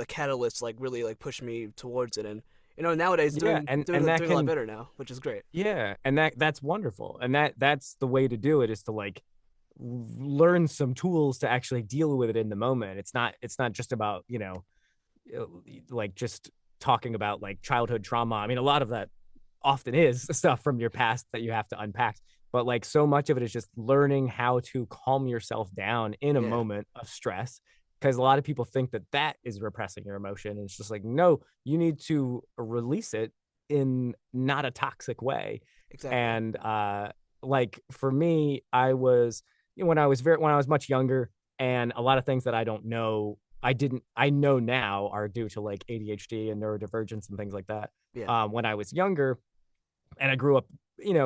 catalyst like really like pushed me towards it. And nowadays Yeah, and that doing a lot can better now, which is great. yeah, and that's wonderful. And that's the way to do it is to like learn some tools to actually deal with it in the moment. It's not just about, uh, like just talking about like childhood trauma. I mean, a lot of that often is stuff from your past that you have to unpack. But like so much of it is just learning how to calm yourself down in a Yeah, moment of stress. Because a lot of people think that that is repressing your emotion. And it's just like, no, you need to release it in not a toxic way. exactly. And like for me, I was, when I was much younger, and a lot of things that I don't know I know now are due to like ADHD and neurodivergence and things like that. Yeah. When I was younger, and I grew up,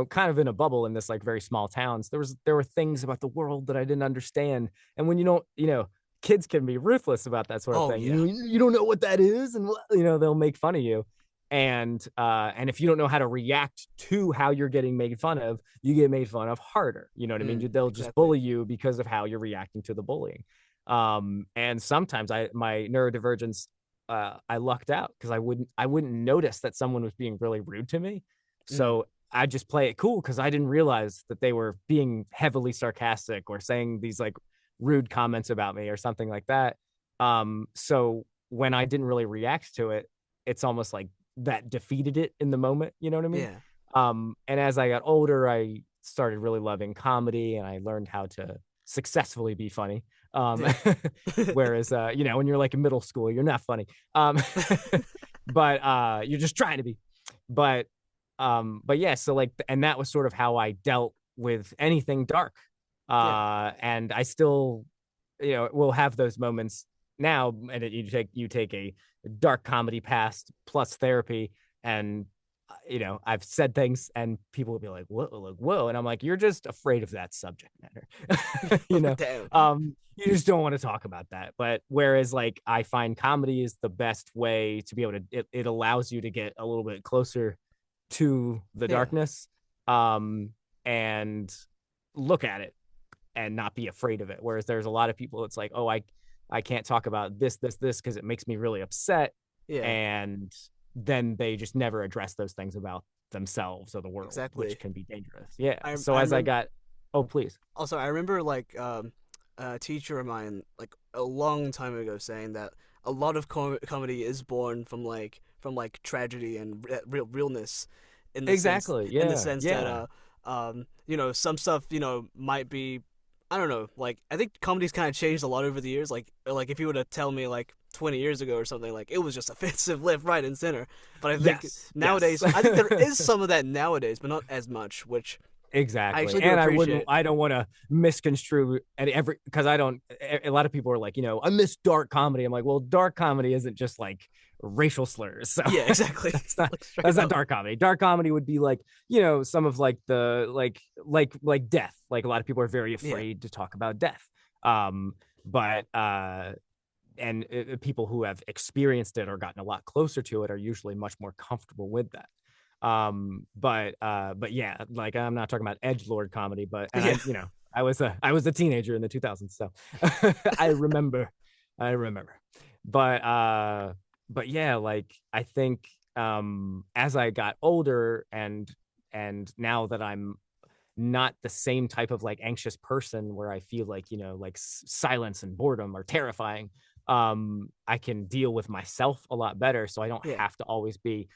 kind of in a bubble in this like very small towns. There were things about the world that I didn't understand, and when you don't, kids can be ruthless about that sort of Oh thing. yeah. You don't know what that is, and they'll make fun of you. And if you don't know how to react to how you're getting made fun of, you get made fun of harder. You know what I mean? They'll just Exactly. bully you because of how you're reacting to the bullying. And sometimes my neurodivergence, I lucked out because I wouldn't notice that someone was being really rude to me. Mm. So I just play it cool because I didn't realize that they were being heavily sarcastic or saying these like rude comments about me or something like that. So when I didn't really react to it, it's almost like that defeated it in the moment. You know what I mean? Yeah. And as I got older, I started really loving comedy and I learned how to successfully be funny. Yeah. Whereas, when you're like in middle school, you're not funny. But you're just trying to be. But but yeah, so like, and that was sort of how I dealt with anything dark. Yeah. And I still, will have those moments now. And you take a dark comedy past plus therapy, and I've said things, and people will be like, whoa, and I'm like, you're just afraid of that subject matter, Damn. you just don't want to talk about that. But whereas like I find comedy is the best way to be able to, it allows you to get a little bit closer to the Yeah. darkness, and look at it and not be afraid of it. Whereas there's a lot of people, it's like, oh, I can't talk about this because it makes me really upset. Yeah. And then they just never address those things about themselves or the world, which Exactly. can be dangerous. Yeah. So I as I remember. got, oh, please. Also, I remember like a teacher of mine like a long time ago saying that a lot of comedy is born from like tragedy and realness, Exactly. in the Yeah. sense that Yeah. some stuff might be, I don't know, like I think comedy's kind of changed a lot over the years. Like if you were to tell me like 20 years ago or something, like it was just offensive left, right, and center. But I think Yes. Yes. nowadays, I think there is some of that nowadays, but not as much, which I Exactly. actually do And appreciate. I don't want to misconstrue and because I don't, a lot of people are like, I miss dark comedy. I'm like, well, dark comedy isn't just like racial slurs. So Yeah, exactly. Like straight that's not up. dark comedy. Dark comedy would be like, some of like the, like death. Like a lot of people are very Yeah. afraid to talk about death. But people who have experienced it or gotten a lot closer to it are usually much more comfortable with that. But yeah, like I'm not talking about edgelord comedy, but and Yeah. I was a teenager in the 2000s, so I remember, I remember. But but yeah, like I think as I got older and now that I'm not the same type of like anxious person where I feel like, like silence and boredom are terrifying. I can deal with myself a lot better. So I don't Yeah. have to always be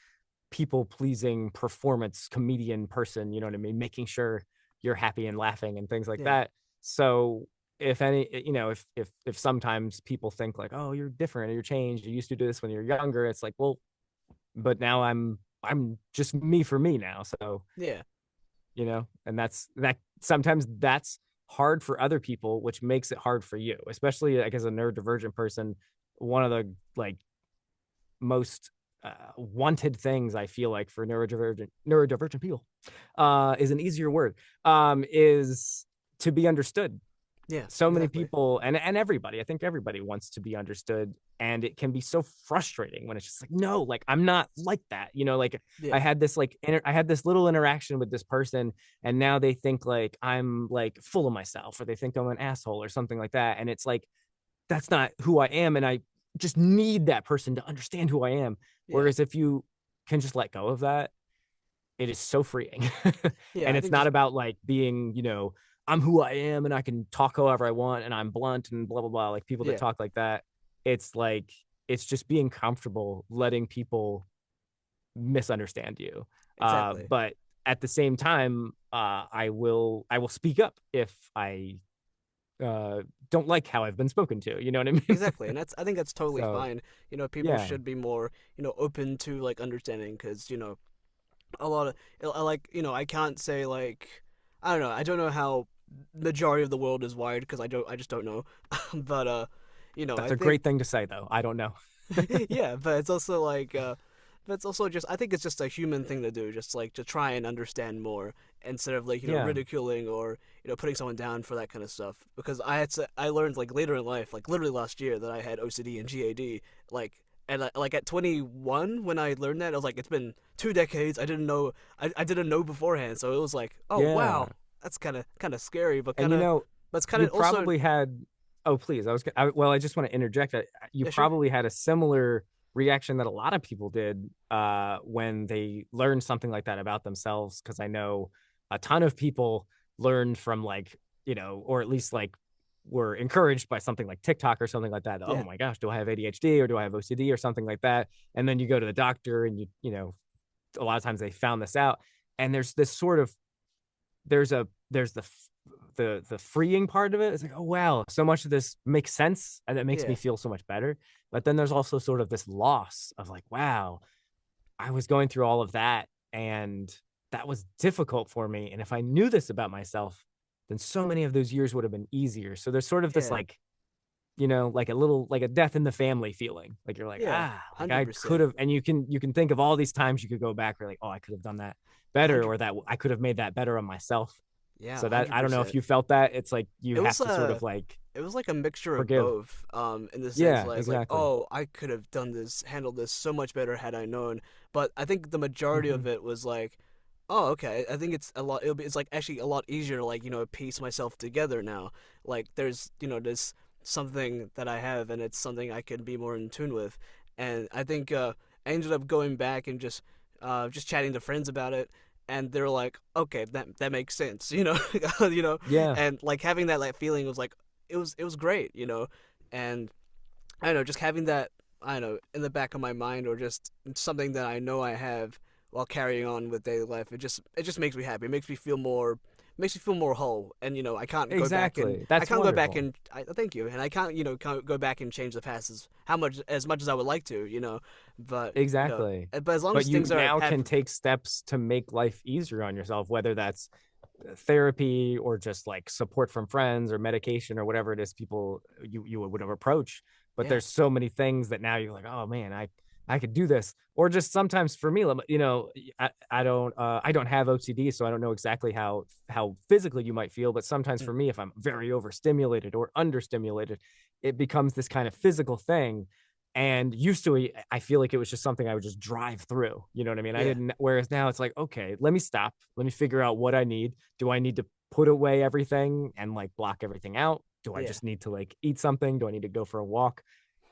people pleasing performance comedian person, you know what I mean? Making sure you're happy and laughing and things like Yeah. that. So if any, if sometimes people think like, oh, you're different, or you're changed, you used to do this when you're younger, it's like, well, but now I'm just me for me now. So Yeah. and that sometimes that's hard for other people, which makes it hard for you, especially like as a neurodivergent person. One of the like most wanted things I feel like for neurodivergent people is an easier word, is to be understood. Yeah. So many Exactly. people and everybody, I think everybody wants to be understood, and it can be so frustrating when it's just like, no, like I'm not like that, like Yeah. I had this little interaction with this person, and now they think like I'm like full of myself, or they think I'm an asshole or something like that, and it's like that's not who I am, and I just need that person to understand who I am. Yeah. Whereas if you can just let go of that, it is so freeing. Yeah. And I it's think not just about like being, I'm who I am and I can talk however I want and I'm blunt and blah blah blah. Like people that yeah. talk like that, it's like it's just being comfortable letting people misunderstand you. Exactly. But at the same time, I will speak up if I uh don't like how I've been spoken to. You know what I mean? Exactly, and I think that's totally So fine. People yeah, should be more, open to like understanding because a lot of I like I can't say like I don't know. I don't know how majority of the world is wired because I just don't know. But I that's a think great thing to say though. I don't know. yeah, but it's also like but it's also just I think it's just a human thing to do, just like to try and understand more instead of like Yeah. ridiculing or putting someone down for that kind of stuff. Because I learned like later in life, like literally last year, that I had OCD and GAD. Like and like at 21 when I learned that, I was like, it's been 2 decades. I didn't know. I didn't know beforehand, so it was like, oh Yeah. wow, that's kind of scary, And but it's kind you of also probably had, oh please, well, I just want to interject. You yeah, sure, probably had a similar reaction that a lot of people did when they learned something like that about themselves, because I know a ton of people learned from like, or at least like were encouraged by something like TikTok or something like that. Oh yeah, my gosh, do I have ADHD or do I have OCD or something like that? And then you go to the doctor and a lot of times they found this out, and there's this sort of there's the freeing part of it. It's like, oh wow, so much of this makes sense and it makes yeah, me feel so much better. But then there's also sort of this loss of like, wow, I was going through all of that and that was difficult for me. And if I knew this about myself, then so many of those years would have been easier. So there's sort of this yeah, like, like a little like a death in the family feeling. Like you're like, yeah, like I could 100%. have, and you can think of all these times you could go back where like, oh, I could have done that better, 100 or that I could have made that better on myself. yeah, So that I don't know if 100%. you felt that. It's like you It have was to sort of like it was like a mixture of forgive. both. In the sense Yeah, that it's like, exactly. oh, I could have done this, handled this so much better had I known. But I think the majority Hmm. of it was like, oh, okay. I think it's a lot. It's like actually a lot easier to like piece myself together now. Like there's this something that I have, and it's something I can be more in tune with. And I think I ended up going back and just chatting to friends about it, and they're like, okay, that makes sense, Yeah, and like having that like feeling was like it was great, and I don't know, just having that I don't know in the back of my mind or just something that I know I have while carrying on with daily life. It just makes me happy. It makes me feel more whole. And I can't go back and exactly. I That's can't go back wonderful. and thank you. And I can't go back and change the past as much as I would like to. But Exactly. but as long But as you things are now have can take steps to make life easier on yourself, whether that's therapy or just like support from friends or medication or whatever it is people you would have approached. But yeah there's so many things that now you're like, oh man, I could do this. Or just sometimes for me, I don't have OCD, so I don't know exactly how physically you might feel. But sometimes Mm. for me, if I'm very overstimulated or understimulated, it becomes this kind of physical thing. And used to, I feel like it was just something I would just drive through. You know what I mean? I Yeah, didn't. Whereas now it's like, okay, let me stop. Let me figure out what I need. Do I need to put away everything and like block everything out? Do I yeah, just need to like eat something? Do I need to go for a walk?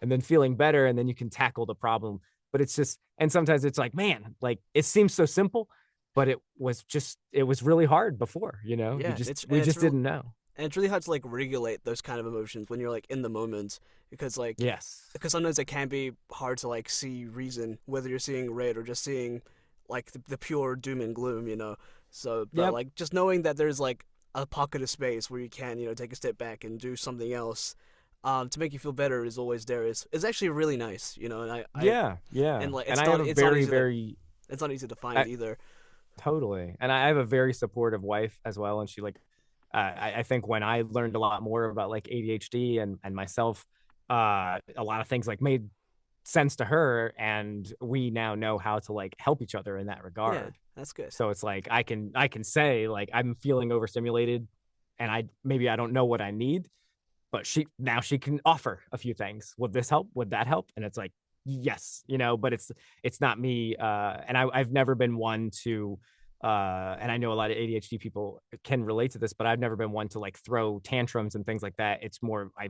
And then feeling better, and then you can tackle the problem. But it's just, and sometimes it's like, man, like it seems so simple, but it was really hard before. yeah. We just didn't know. And it's really hard to like regulate those kind of emotions when you're like in the moment, because like Yes. because sometimes it can be hard to like see reason whether you're seeing red or just seeing like the pure doom and gloom, So, but Yep. like just knowing that there's like a pocket of space where you can take a step back and do something else, to make you feel better is always there. Is actually really nice, And I Yeah. Yeah. and like And I have a very, very, it's not easy to find I, either. totally. And I have a very supportive wife as well. And she like, I think when I learned a lot more about like ADHD and myself, a lot of things like made sense to her, and we now know how to like help each other in that Yeah, regard. that's good. So it's like I can say like I'm feeling overstimulated, and I don't know what I need, but she can offer a few things. Would this help? Would that help? And it's like, yes, but it's not me. And I've never been one to and I know a lot of ADHD people can relate to this, but I've never been one to like throw tantrums and things like that. It's more I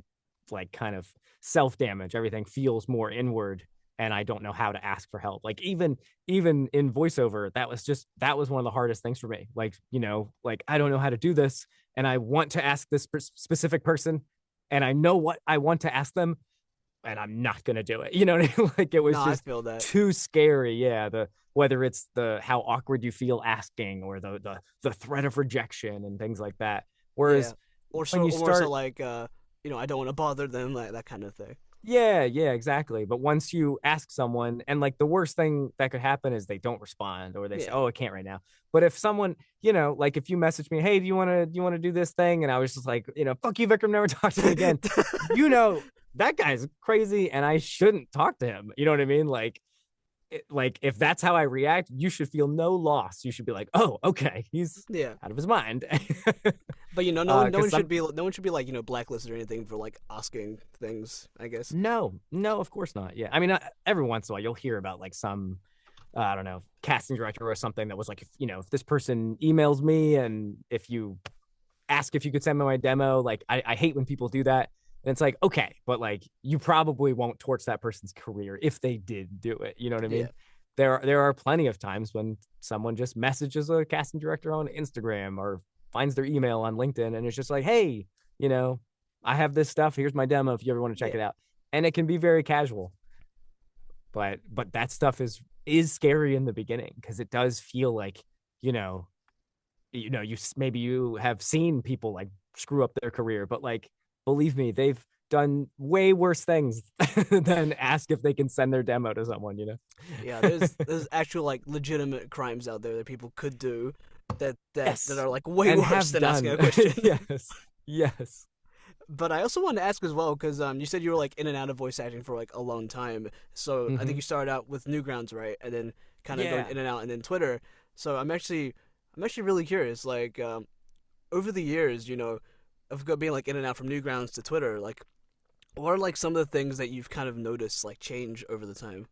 like kind of self damage. Everything feels more inward, and I don't know how to ask for help. Like even in voiceover, that was one of the hardest things for me. Like like I don't know how to do this, and I want to ask this specific person, and I know what I want to ask them, and I'm not gonna do it. You know what I mean? Like it No, was I just feel that. too scary. Yeah, the whether it's the how awkward you feel asking, or the threat of rejection and things like that. Yeah, Whereas when you or more so start, like I don't want to bother them, like that kind of thing. yeah, yeah, exactly. But once you ask someone, and like the worst thing that could happen is they don't respond, or they say, Yeah. "Oh, I can't right now." But if someone, like if you message me, "Hey, do you want to do this thing?" and I was just like, "Fuck you, Vikram, never talk to me again." You know that guy's crazy, and I shouldn't talk to him. You know what I mean? Like if that's how I react, you should feel no loss. You should be like, "Oh, okay, he's Yeah. out of his mind." But no Because one should some be like blacklisted or anything for like asking things, I guess. No, no, of course not. Yeah, I mean, every once in a while you'll hear about like some I don't know, casting director or something that was like, if this person emails me and if you ask if you could send me my demo, like I hate when people do that. And it's like, okay, but like you probably won't torch that person's career if they did do it. You know what I Yeah. mean? There are plenty of times when someone just messages a casting director on Instagram or finds their email on LinkedIn, and it's just like, hey, you know, I have this stuff. Here's my demo if you ever want to check Yeah. it out. And it can be very casual, but that stuff is scary in the beginning because it does feel like you know you maybe you have seen people like screw up their career, but like believe me, they've done way worse things than ask if they can send their demo to someone. Yeah, there's actual like legitimate crimes out there that people could do that Yes, are like way and worse have than asking done. a question. Yes, yes. But I also wanted to ask as well because you said you were like in and out of voice acting for like a long time. So I think Hmm. you started out with Newgrounds, right, and then kind of going Yeah. in and out, and then Twitter. So I'm actually really curious. Like over the years, of being like in and out from Newgrounds to Twitter, like what are like some of the things that you've kind of noticed like change over the time?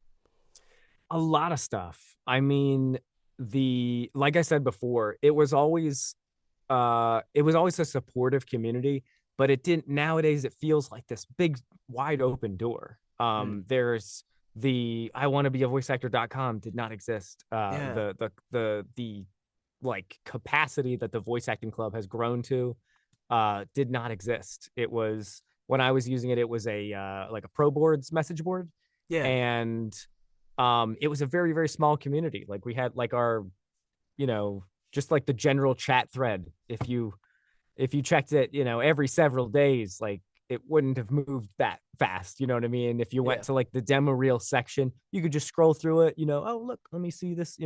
A lot of stuff. I mean, the like I said before, it was always a supportive community, but it didn't nowadays it feels like this big wide open door. Hmm. There's the I want to be a voice actor.com did not exist. Yeah. The like capacity that the voice acting club has grown to did not exist. It was when I was using it, it was a like a pro boards message board, Yeah. and it was a very very small community. Like we had like our you know just like the general chat thread. If you checked it every several days, like it wouldn't have moved that fast. You know what I mean? If you went Yeah. to like the demo reel section, you could just scroll through it. Oh look, let me see this.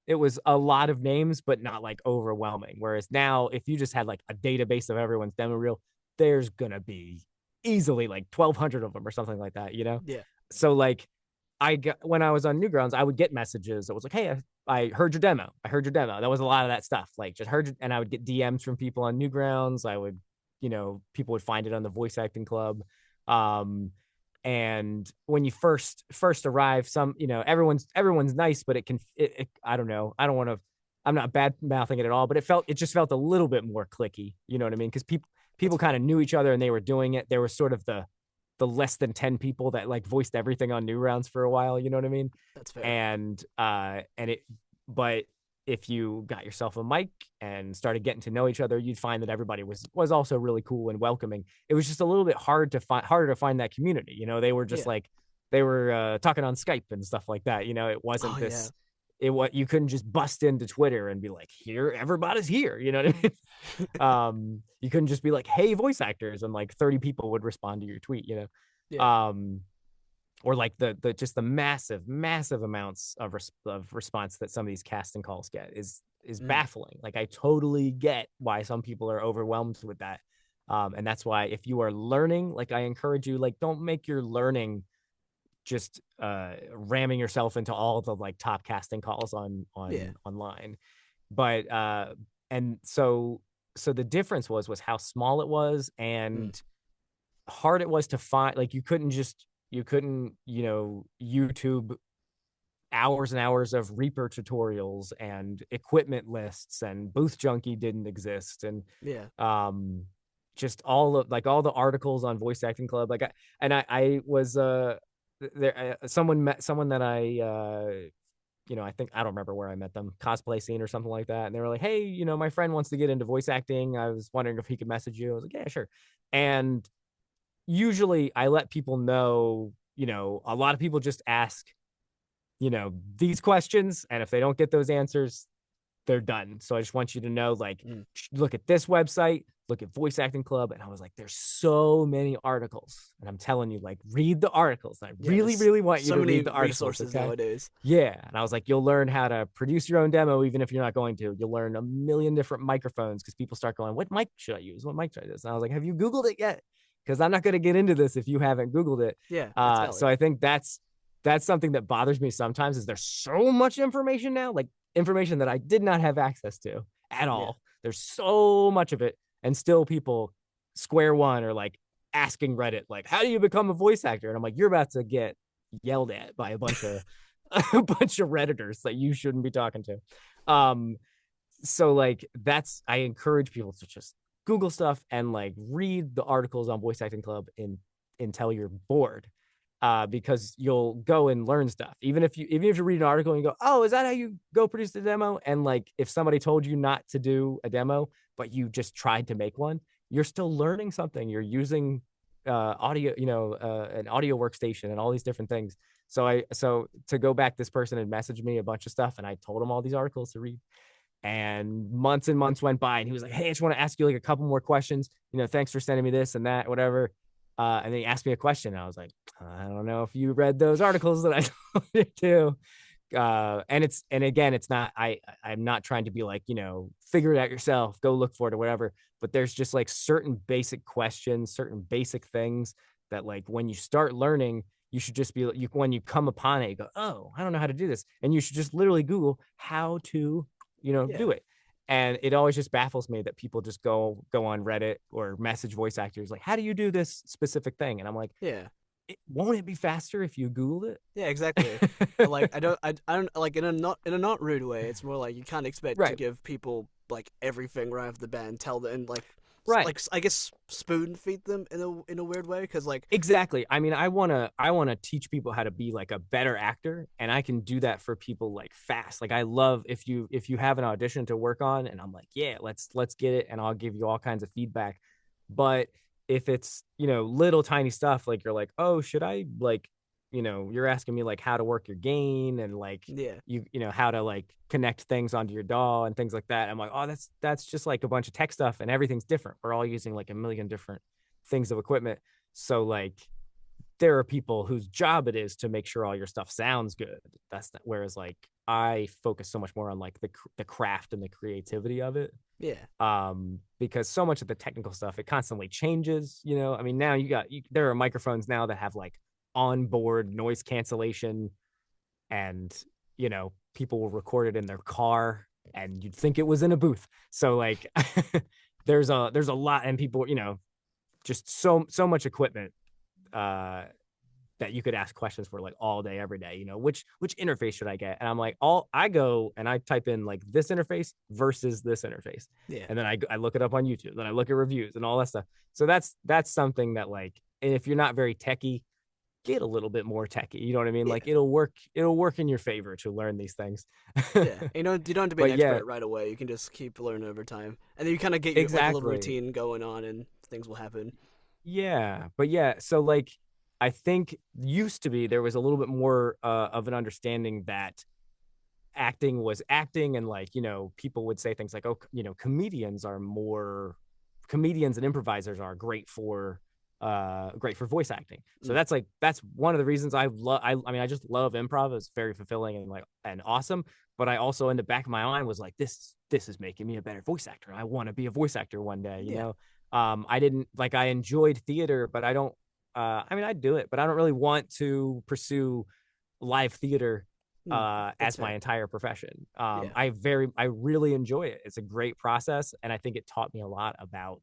It was a lot of names, but not like overwhelming. Whereas now, if you just had like a database of everyone's demo reel, there's gonna be easily like 1,200 of them or something like that. Yeah. So like I got, when I was on Newgrounds, I would get messages that was like, "Hey, I heard your demo. I heard your demo." That was a lot of that stuff. Like just heard, and I would get DMs from people on Newgrounds. I would, people would find it on the Voice Acting Club. Um, and when you first arrive, some, everyone's nice, but I don't know. I don't want to. I'm not bad mouthing it at all, but it just felt a little bit more clicky. You know what I mean? Because people kind of knew each other and they were doing it. There was sort of the less than 10 people that like voiced everything on New Rounds for a while, you know what I mean? That's fair. But if you got yourself a mic and started getting to know each other, you'd find that everybody was also really cool and welcoming. It was just a little bit harder to find that community. They were just like, they were talking on Skype and stuff like that. It wasn't you couldn't just bust into Twitter and be like, here, everybody's here. You know what I mean? You couldn't just be like, hey, voice actors, and like 30 people would respond to your tweet, Yeah. or like the just the massive amounts of response that some of these casting calls get is baffling. Like I totally get why some people are overwhelmed with that. And that's why if you are learning, like I encourage you, like don't make your learning just ramming yourself into all the like top casting calls online. But and so the difference was how small it was and hard it was to find. Like you couldn't YouTube hours and hours of Reaper tutorials and equipment lists, and Booth Junkie didn't exist, and just all the articles on Voice Acting Club. Like I was there. Someone that I think, I don't remember where I met them, cosplay scene or something like that. And they were like, hey, my friend wants to get into voice acting. I was wondering if he could message you. I was like, yeah, sure. And usually I let people know, a lot of people just ask, these questions. And if they don't get those answers, they're done. So I just want you to know, like, look at this website, look at Voice Acting Club. And I was like, there's so many articles. And I'm telling you, like, read the articles. And I really, really want you to read the articles. Resources nowadays. Yeah. And I was like, you'll learn how to produce your own demo, even if you're not going to. You'll learn a million different microphones because people start going, what mic should I use? What mic should I use? And I was like, have you Googled it yet? Because I'm not going to get into this if you haven't Googled it. Yeah. So I think that's something that bothers me sometimes is there's so much information now, like information that I did not have access to at all. Yeah. There's so much of it. And still people square one or like asking Reddit, like, how do you become a voice actor? And I'm like, you're about to get yelled at by a bunch of Redditors that you shouldn't be talking to. So like I encourage people to just Google stuff and like read the articles on Voice Acting Club until you're bored. Because you'll go and learn stuff. Even if you read an article and you go, oh, is that how you go produce the demo? And like, if somebody told you not to do a demo, but you just tried to make one, you're still learning something. You're using audio, an audio workstation and all these different things. So to go back, this person had messaged me a bunch of stuff and I told him all these articles to read. And months went by and he was like, hey, I just want to ask you like a couple more questions. Thanks for sending me this and that, whatever. And then he asked me a question. And I was like, I don't know if you read those articles that I told you to. And again, it's not, I'm not trying to be like, figure it out yourself, go look for it or whatever. But there's just like certain basic questions, certain basic things that like when you start learning, you should just be when you come upon it, you go, oh, I don't know how to do this. And you should just literally Google how to, do it. And it always just baffles me that people just go on Reddit or message voice actors like, how do you do this specific thing? And I'm like, yeah, won't it be faster if you Googled it? Yeah, exactly. Like I don't like in a not rude way. It's more like you can't expect to give people like everything right off the bat and tell them and like I guess spoon feed them in a weird way because like exactly. I mean, I wanna teach people how to be like a better actor, and I can do that for people like fast. Like I love if you have an audition to work on, and I'm like, yeah, let's get it, and I'll give you all kinds of feedback. But if it's little tiny stuff like you're like, oh, should I like you're asking me like how to work your gain and like how to like connect things onto your DAW and things like that. I'm like, oh, that's just like a bunch of tech stuff and everything's different. We're all using like a million different things of equipment. So like there are people whose job it is to make sure all your stuff sounds good. Whereas like I focus so much more on like the craft and the creativity of it. Yeah. Because so much of the technical stuff, it constantly changes, I mean, now there are microphones now that have like onboard noise cancellation, and people will record it in their car, and you'd think it was in a booth. So like, there's a lot, and people, just so much equipment uh that you could ask questions for like all day, every day, which interface should I get? And I'm like, I go and I type in like this interface versus this interface. Yeah. And then I look it up on YouTube, then I look at reviews and all that stuff. So that's something that, like, if you're not very techie, get a little bit more techie. You know what I mean? Yeah. Like, it'll work in your favor to learn these things. Yeah. You don't have to be an But yeah, expert right away. You can just keep learning over time. And then you kind of get your like a little exactly. routine going on and things will happen. Yeah, but yeah, so like, I think used to be there was a little bit more of an understanding that acting was acting, and like, people would say things like, oh, comedians and improvisers are great for voice acting. So Mm. that's one of the reasons I mean, I just love improv. It's very fulfilling and like and awesome. But I also, in the back of my mind, was like, this is making me a better voice actor. I want to be a voice actor one day, Yeah. I didn't like, I enjoyed theater, but I don't I mean, I do it, but I don't really want to pursue live theater Mm. That's as my fair. entire profession. Yeah. I really enjoy it. It's a great process, and I think it taught me a lot about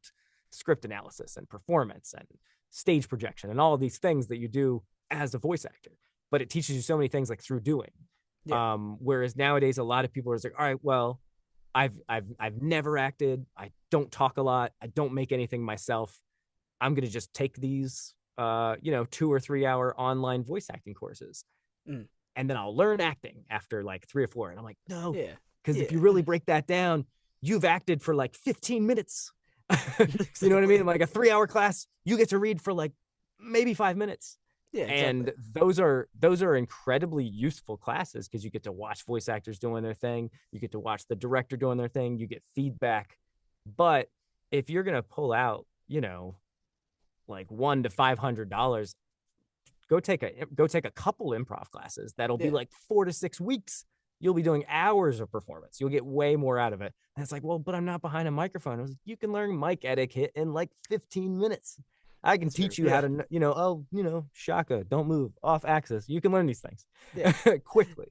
script analysis and performance and stage projection and all of these things that you do as a voice actor. But it teaches you so many things, like, through doing. Yeah. Whereas nowadays, a lot of people are just like, all right, well, I've never acted. I don't talk a lot. I don't make anything myself. I'm gonna just take these 2 or 3 hour online voice acting courses, Mm. and then I'll learn acting after like 3 or 4. And I'm like, no, Yeah. because if Yeah. you really break that down, you've acted for like 15 minutes. You know what I mean? Exactly. Like a 3 hour class, you get to read for like maybe 5 minutes. Yeah. Exactly. And those are incredibly useful classes, because you get to watch voice actors doing their thing. You get to watch the director doing their thing. You get feedback. But if you're gonna pull out, like $100 to $500, go take a couple improv classes. That'll be Yeah. like 4 to 6 weeks. You'll be doing hours of performance. You'll get way more out of it. And it's like, well, but I'm not behind a microphone. I was like, you can learn mic etiquette in like 15 minutes. I can That's true. teach you how Yeah. to, shaka, don't move, off axis. You can learn these things Yeah. quickly.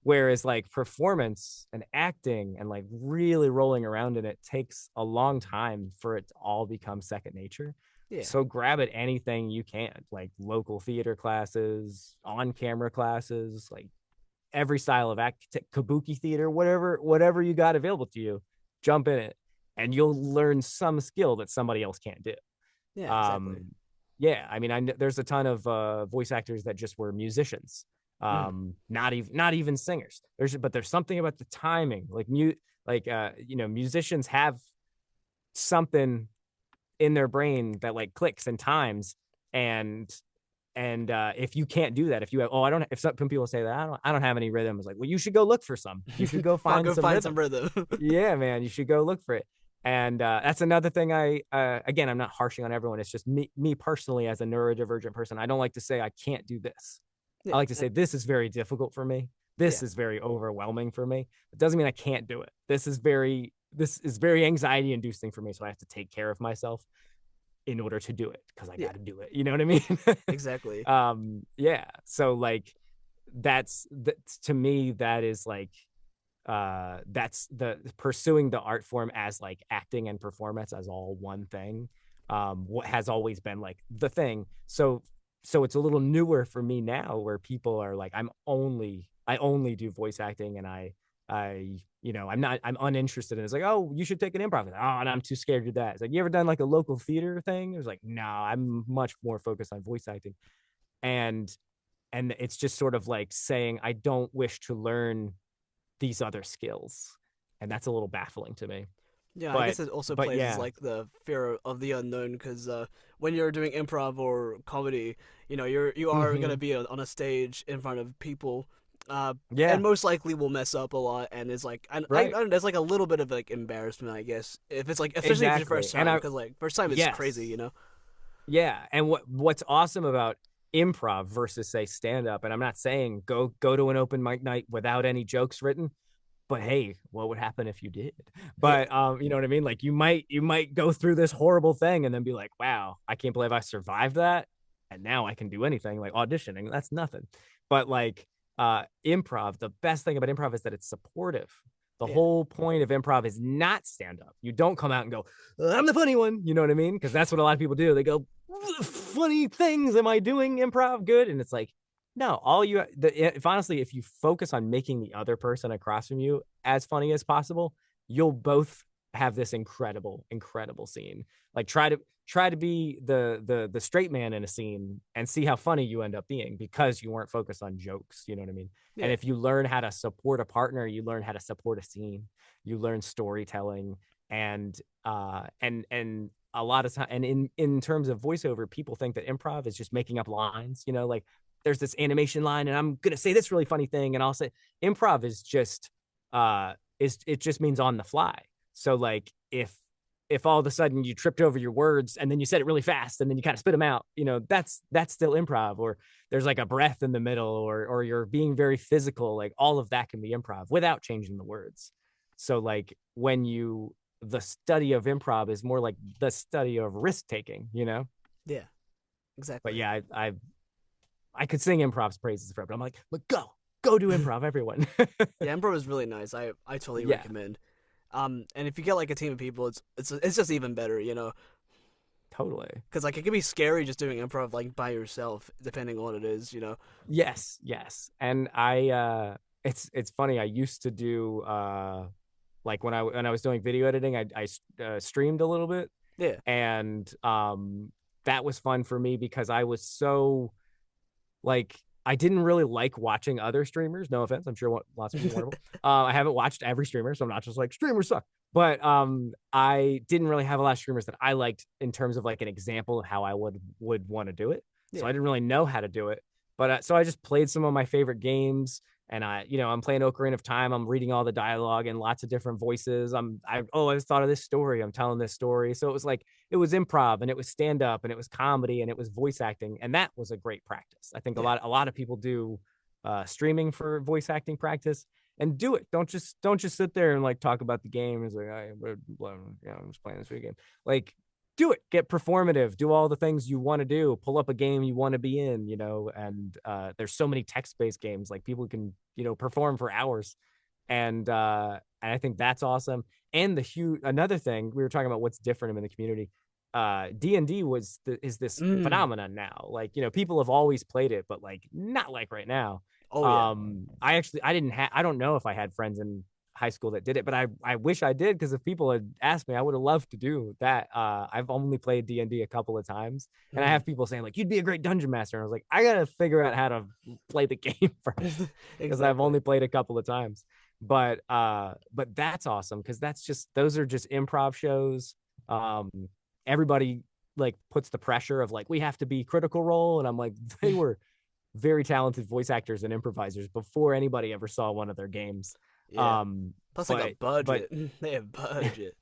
Whereas like performance and acting and like really rolling around in it takes a long time for it to all become second nature. Yeah. So grab at anything you can, like local theater classes, on camera classes, like every style of act, kabuki theater, whatever you got available to you, jump in it, and you'll learn some skill that somebody else can't do. Yeah. Exactly. Um, yeah, I mean, there's a ton of voice actors that just were musicians, Mm. not even singers. There's something about the timing, like musicians have something in their brain that like clicks and times, and if you can't do that, if you have, I don't, if some people say that I don't have any rhythm, it's like, well, you should go look for some. You should go I'll find go some find rhythm. some rhythm. Yeah, man, you should go look for it. And that's another thing. Again, I'm not harshing on everyone. It's just me personally, as a neurodivergent person, I don't like to say I can't do this. I Yeah. like to say this is very difficult for me. Yeah. This is very overwhelming for me. It doesn't mean I can't do it. This is very anxiety inducing for me. So I have to take care of myself in order to do it, because I Yeah. got to do it. You know what I mean? Exactly. Yeah. So like, to me, that is like, that's the pursuing the art form as like acting and performance as all one thing. What has always been like the thing. So it's a little newer for me now, where people are like, I only do voice acting, and I'm uninterested in it. It's like, oh, you should take an improv. Oh, and I'm too scared to do that. It's like, you ever done like a local theater thing? It was like, no, I'm much more focused on voice acting. And it's just sort of like saying, I don't wish to learn these other skills. And that's a little baffling to me. Yeah, I But guess it also but plays as yeah. like the fear of the unknown because when you're doing improv or comedy, you are Mm-hmm. gonna be on a stage in front of people, Yeah. and most likely will mess up a lot, and it's like I Right. don't know, there's like a little bit of like embarrassment, I guess, if it's like especially if it's your Exactly. first And time because like first time is crazy, yes. Yeah. And what's awesome about improv versus say stand up, and I'm not saying go to an open mic night without any jokes written, but hey, what would happen if you did? Yeah, But you know what I mean? Like, you might go through this horrible thing and then be like, wow, I can't believe I survived that. and now I can do anything like auditioning. That's nothing. But like improv, the best thing about improv is that it's supportive. The Yeah. whole point of improv is not stand up. You don't come out and go, I'm the funny one. You know what I mean? Because that's what a lot of people do. They go, funny things. Am I doing improv good? And it's like, no, if honestly, if you focus on making the other person across from you as funny as possible, you'll both have this incredible, incredible scene. Like try to be the straight man in a scene and see how funny you end up being because you weren't focused on jokes. You know what I mean? Yeah. And if you learn how to support a partner, you learn how to support a scene. You learn storytelling and a lot of time. And in terms of voiceover, people think that improv is just making up lines. You know, like there's this animation line, and I'm gonna say this really funny thing, and I'll say improv is just it just means on the fly. So like if all of a sudden you tripped over your words and then you said it really fast and then you kind of spit them out, you know, that's still improv. Or there's like a breath in the middle, or you're being very physical. Like all of that can be improv without changing the words. So like the study of improv is more like the study of risk taking, you know? Yeah. Exactly. But yeah, I could sing improv's praises forever. I'm like go do improv, everyone. Yeah, improv is really nice. I totally Yeah. recommend. And if you get like a team of people, it's just even better, you know. Totally. Because like it can be scary just doing improv like by yourself, depending on what it is, you know. Yes. And it's funny. I used to do like when I was doing video editing, I streamed a little bit. Yeah. And that was fun for me because I was so like I didn't really like watching other streamers. No offense, I'm sure lots of people are wonderful. I haven't watched every streamer, so I'm not just like streamers suck. But I didn't really have a lot of streamers that I liked in terms of like an example of how I would want to do it. Yeah. So I didn't really know how to do it. But so I just played some of my favorite games, and I'm playing Ocarina of Time. I'm reading all the dialogue in lots of different voices. I just thought of this story. I'm telling this story. So it was improv, and it was stand up, and it was comedy, and it was voice acting, and that was a great practice. I think a lot of people do streaming for voice acting practice, and do it. Don't just sit there and like talk about the game. It's like I'm just playing this video game. Like do it, get performative, do all the things you want to do, pull up a game you want to be in, you know. And there's so many text-based games, like people can, you know, perform for hours. And I think that's awesome. And another thing we were talking about, what's different in the community, D&D is this phenomenon now. Like, you know, people have always played it, but like not like right now. Oh yeah. I don't know if I had friends in high school that did it, but I wish I did, because if people had asked me, I would have loved to do that. I've only played D&D a couple of times, and I have people saying like, you'd be a great dungeon master, and I was like, I gotta figure out how to play the game first, because I've only played a couple of times. But that's awesome, because those are just improv shows. Everybody like puts the pressure of like, we have to be Critical Role, and I'm like, they were very talented voice actors and improvisers before anybody ever saw one of their games. Yeah. Plus like a budget. They have budget.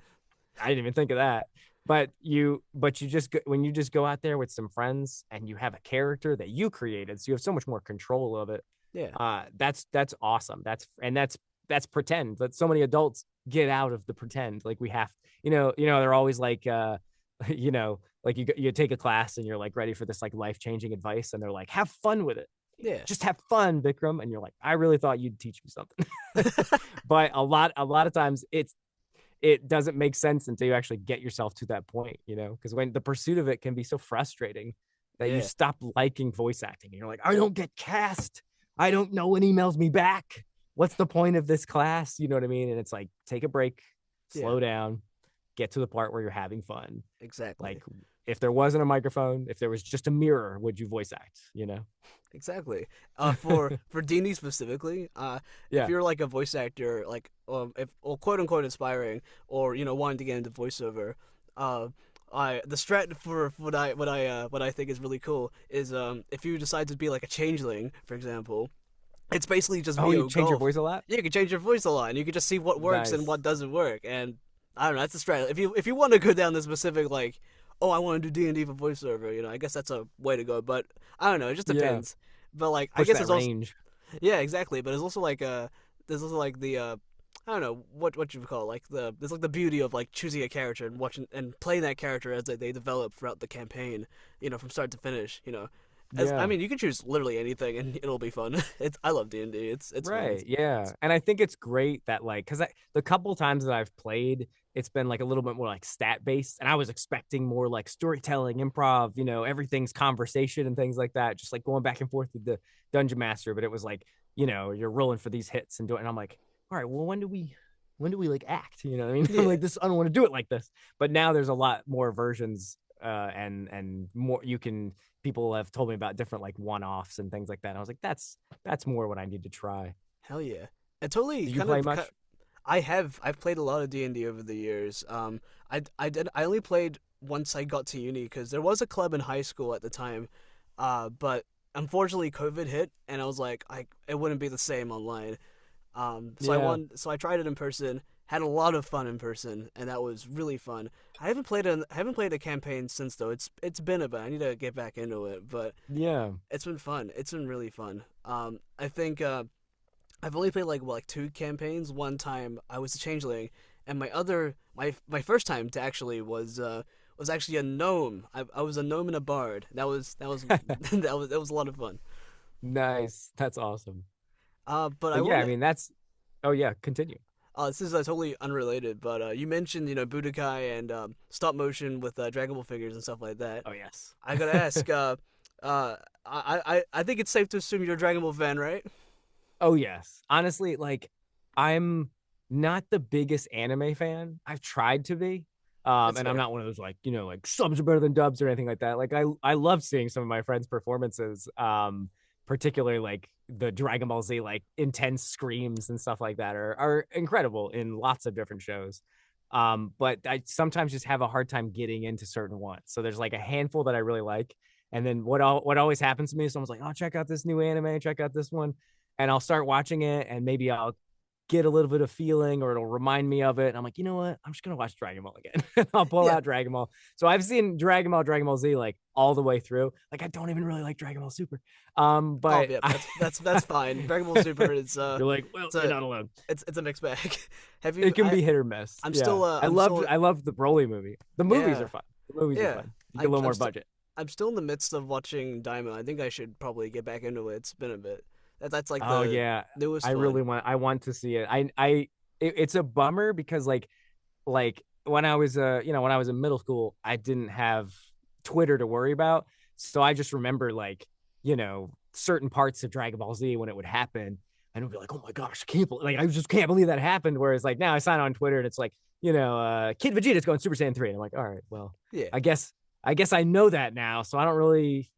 I didn't even think of that. But when you just go out there with some friends and you have a character that you created, so you have so much more control of it. Yeah. That's awesome. That's pretend. That so many adults get out of the pretend. Like we have, you know, they're always like, you know, like you take a class and you're like ready for this like life-changing advice, and they're like, have fun with it. Yeah. Just have fun, Vikram. And you're like, I really thought you'd teach me something. But a lot of times it doesn't make sense until you actually get yourself to that point, you know, because when the pursuit of it can be so frustrating that you stop liking voice acting. And you're like, I don't get cast. I don't know when emails me back. What's the point of this class? You know what I mean? And it's like, take a break, slow down, get to the part where you're having fun. Exactly. Like if there wasn't a microphone, if there was just a mirror, would you voice act, you know? Exactly. For D&D specifically, if you're like a voice actor, like or quote unquote inspiring, or you know, wanting to get into voiceover, the strat for what I think is really cool is if you decide to be like a changeling, for example. It's basically just you change your voice a lot? Yeah, you can change your voice a lot, and you can just see what works and what doesn't work. And I don't know, that's the strat. If you want to go down the specific like, oh, I want to do D&D for voiceover, you know, I guess that's a way to go. But I don't know, it just depends. But like, push I guess that it's range. also, yeah, exactly. But there's also like the I don't know what you would call it, like there's like the beauty of like choosing a character and watching and playing that character as they develop throughout the campaign, from start to finish. As I Yeah. mean, you can choose literally anything and it'll be fun. It's I love D&D. It's fun. Right. Yeah. And I think it's great that like cuz the couple times that I've played it's been like a little bit more like stat based and I was expecting more like storytelling, improv, everything's conversation and things like that, just like going back and forth with the dungeon master, but it was like, you're rolling for these hits and doing and I'm like, "All right, well when do we like act?" You know what I mean? I'm Yeah. like this I don't want to do it like this. But now there's a lot more versions and more you can people have told me about different like one-offs and things like that. And I was like, that's more what I need to try. Hell yeah. It totally Did you kind play of much? I've played a lot of D&D over the years. I only played once I got to uni because there was a club in high school at the time, but unfortunately COVID hit and I was like it wouldn't be the same online. Yeah. So I tried it in person, had a lot of fun in person, and that was really fun. I haven't played a campaign since though. It's been a bit. I need to get back into it, but Yeah. it's been fun. It's been really fun. I think I've only played like two campaigns. One time I was a changeling, and my first time to actually was actually a gnome. I was a gnome and a bard. That was that was a lot of fun. Nice. That's awesome. But I But yeah, want I to mean that's oh yeah, continue. this is totally unrelated, but you mentioned Budokai and stop motion with Dragon Ball figures and stuff like that. Oh yes. I gotta ask, I think it's safe to assume you're a Dragon Ball fan, right? Oh yes. Honestly, like I'm not the biggest anime fan. I've tried to be. That's And I'm fair. not one of those like, like subs are better than dubs or anything like that. Like I love seeing some of my friends' performances. Particularly like the Dragon Ball Z like intense screams and stuff like that are incredible in lots of different shows. But I sometimes just have a hard time getting into certain ones. So there's like a handful that I really like. And then what always happens to me is someone's like, "Oh, check out this new anime, check out this one," and I'll start watching it, and maybe I'll get a little bit of feeling or it'll remind me of it. And I'm like, you know what? I'm just gonna watch Dragon Ball again. I'll pull Yeah. out Dragon Ball. So I've seen Dragon Ball Z like all the way through. Like I don't even really like Dragon Ball Super. Oh But yeah, that's fine. Dragon Ball Super is you're like, well, it's you're a not alone. it's a mixed bag. Have you? It can be hit or miss. I'm Yeah. still I'm still I loved the Broly movie. The movies yeah are fun. The movies are yeah. fun. You get a little I'm more still budget. I'm still in the midst of watching Daima. I think I should probably get back into it. It's been a bit. That's like Oh the yeah. newest one. I want to see it. It's a bummer because like when I was when I was in middle school, I didn't have Twitter to worry about. So I just remember like, certain parts of Dragon Ball Z when it would happen and it would be like, "Oh my gosh, I just can't believe that happened." Whereas like now I sign on Twitter and it's like, Kid Vegeta's going Super Saiyan 3 and I'm like, "All right, well, Yeah. I guess I know that now, so I don't really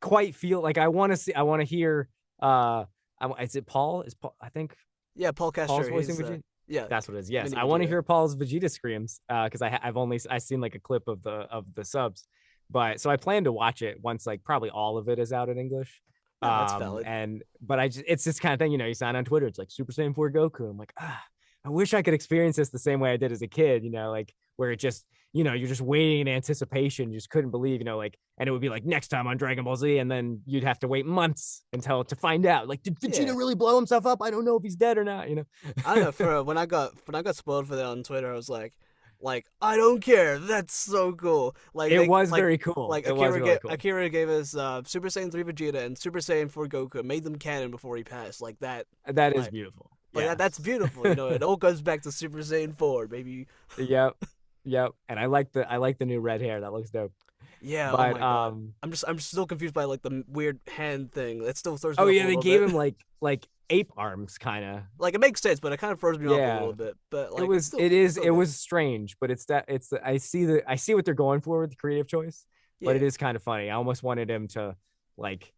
quite feel like I want to hear is it Paul? Is Paul I think Yeah, Paul Paul's Castro. voicing He's Vegeta? yeah, That's what it is. Yes, Mini I want to Vegeta. hear Paul's Vegeta screams because I've seen like a clip of the subs, but so I plan to watch it once like probably all of it is out in English. No, that's valid. And but it's this kind of thing, you sign on Twitter, it's like Super Saiyan 4 Goku. I'm like, I wish I could experience this the same way I did as a kid, like where it just, you're just waiting in anticipation. You just couldn't believe, and it would be like next time on Dragon Ball Z, and then you'd have to wait months until to find out, like, did Yeah. Vegeta really blow himself up? I don't know if he's dead or not, I don't know. For when I got spoiled for that on Twitter, I was like I don't care. That's so cool. Like It they was very cool. It was really cool. Akira gave us Super Saiyan 3 Vegeta and Super Saiyan 4 Goku. Made them canon before he passed. Like that. That is Like beautiful. that's Yes. beautiful. It all goes back to Super Saiyan 4, baby. Yep. Yep. And I like the new red hair. That looks dope. Yeah. Oh But my god. I'm just still confused by like the weird hand thing. That still throws me oh off a yeah, they little gave bit. him like ape arms kind of. Like it makes sense, but it kind of throws me off a Yeah. little bit. But like it's still It good. was strange, but I see what they're going for with the creative choice, but Yeah. it is kind of funny. I almost wanted him to like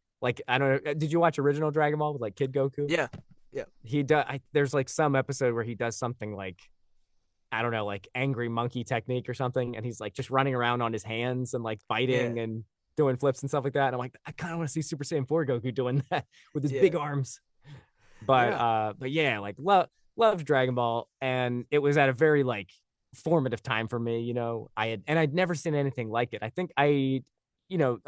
I don't know. Did you watch original Dragon Ball with like Kid Goku? Yeah. Yeah. He does. There's like some episode where he does something like I don't know, like angry monkey technique or something, and he's like just running around on his hands and like Yeah. fighting and doing flips and stuff like that. And I'm like, I kind of want to see Super Saiyan 4 Goku doing that with his Yeah. big arms. Yeah. But yeah, like loved Dragon Ball, and it was at a very like formative time for me. I'd never seen anything like it. I think you know,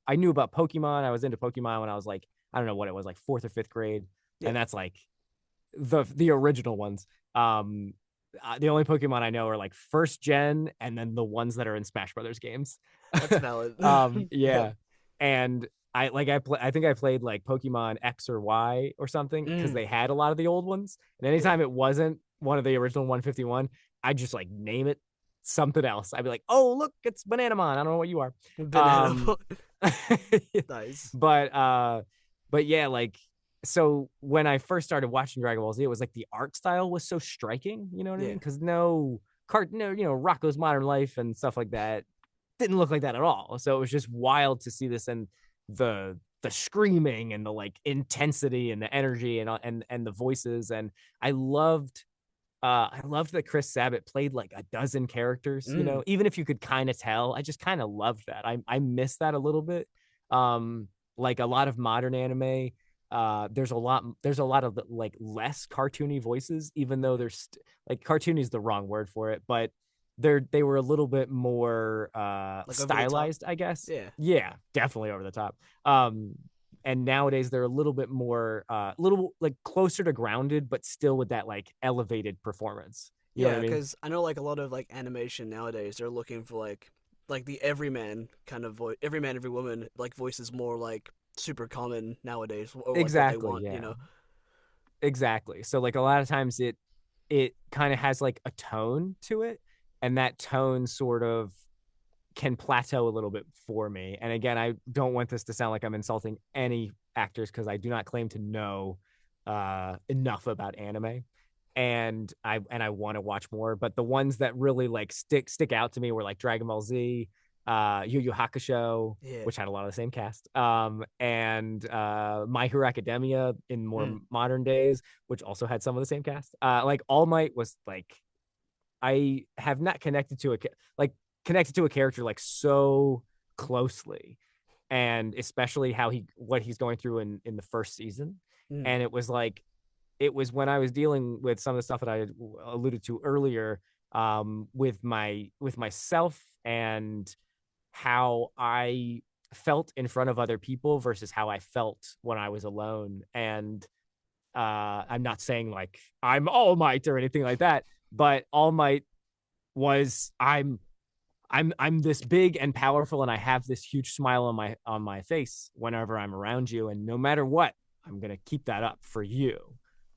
I knew about Pokemon. I was into Pokemon when I was like, I don't know what it was, like fourth or fifth grade, Yeah. and that's like the original ones. The only Pokemon I know are like first gen, and then the ones that are in Smash Brothers games. That's valid. Yeah. Yeah, and I think I played like Pokemon X or Y or something because Mm, they had a lot of the old ones, and yeah. anytime it wasn't one of the original 151, I just like name it something else. I'd be like, oh look, it's Bananamon. I don't know what you are. Banana. Um, Nice. but but yeah, like so when I first started watching Dragon Ball Z, it was like the art style was so striking, you know what I mean? Yeah. Because no, Rocco's Modern Life and stuff like that didn't look like that at all. So it was just wild to see this, and the screaming and the like intensity and the energy and the voices. And I loved I loved that Chris Sabat played like a dozen characters, Mm, even if you could kind of tell. I just kind of loved that. I miss that a little bit. Um, like a lot of modern anime, there's a lot of like less cartoony voices, even though there's like cartoony is the wrong word for it, but they were a little bit more like over the top. stylized, I guess. Yeah. Yeah, definitely over the top. Um, and nowadays they're a little bit more little like closer to grounded, but still with that like elevated performance, you know what Yeah, I mean? because I know like a lot of like animation nowadays, they're looking for like the everyman kind of voice, every man, every woman like voice is more like super common nowadays, or like what they Exactly, want, you yeah, know? exactly. So like a lot of times it kind of has like a tone to it, and that tone sort of can plateau a little bit for me. And again, I don't want this to sound like I'm insulting any actors because I do not claim to know enough about anime. And I want to watch more, but the ones that really like stick out to me were like Dragon Ball Z, Yu Yu Hakusho, Yeah. which had a lot of the same cast, and My Hero Academia in more Mm. modern days, which also had some of the same cast. Like All Might was like I have not like connected to a character like so closely, and especially how he what he's going through in the first season. Mm. And it was when I was dealing with some of the stuff that I alluded to earlier, with myself and how I felt in front of other people versus how I felt when I was alone. And I'm not saying like I'm All Might or anything like that, but All Might was I'm this big and powerful, and I have this huge smile on my face whenever I'm around you, and no matter what, I'm gonna keep that up for you.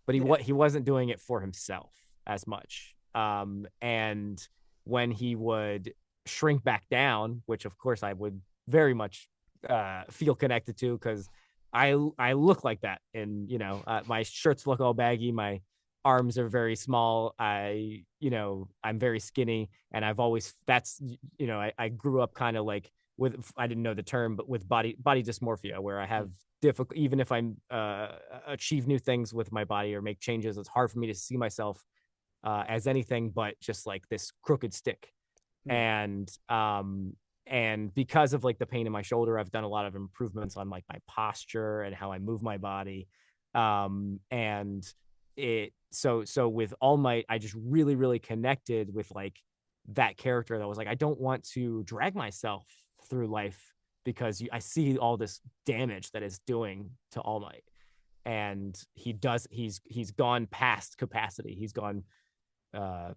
But Yeah. he wasn't doing it for himself as much. And when he would shrink back down, which of course I would very much feel connected to, because I look like that, and my shirts look all baggy, my arms are very small, I'm very skinny, and I've always that's I grew up kind of like with, I didn't know the term, but with body dysmorphia, where I Mm. have difficult, even if I'm achieve new things with my body or make changes, it's hard for me to see myself as anything but just like this crooked stick. Mm. And because of like the pain in my shoulder, I've done a lot of improvements on like my posture and how I move my body. And so with All Might, I just really, really connected with like that character that was like, I don't want to drag myself through life because I see all this damage that it's doing to All Might. And he's gone past capacity. He's gone uh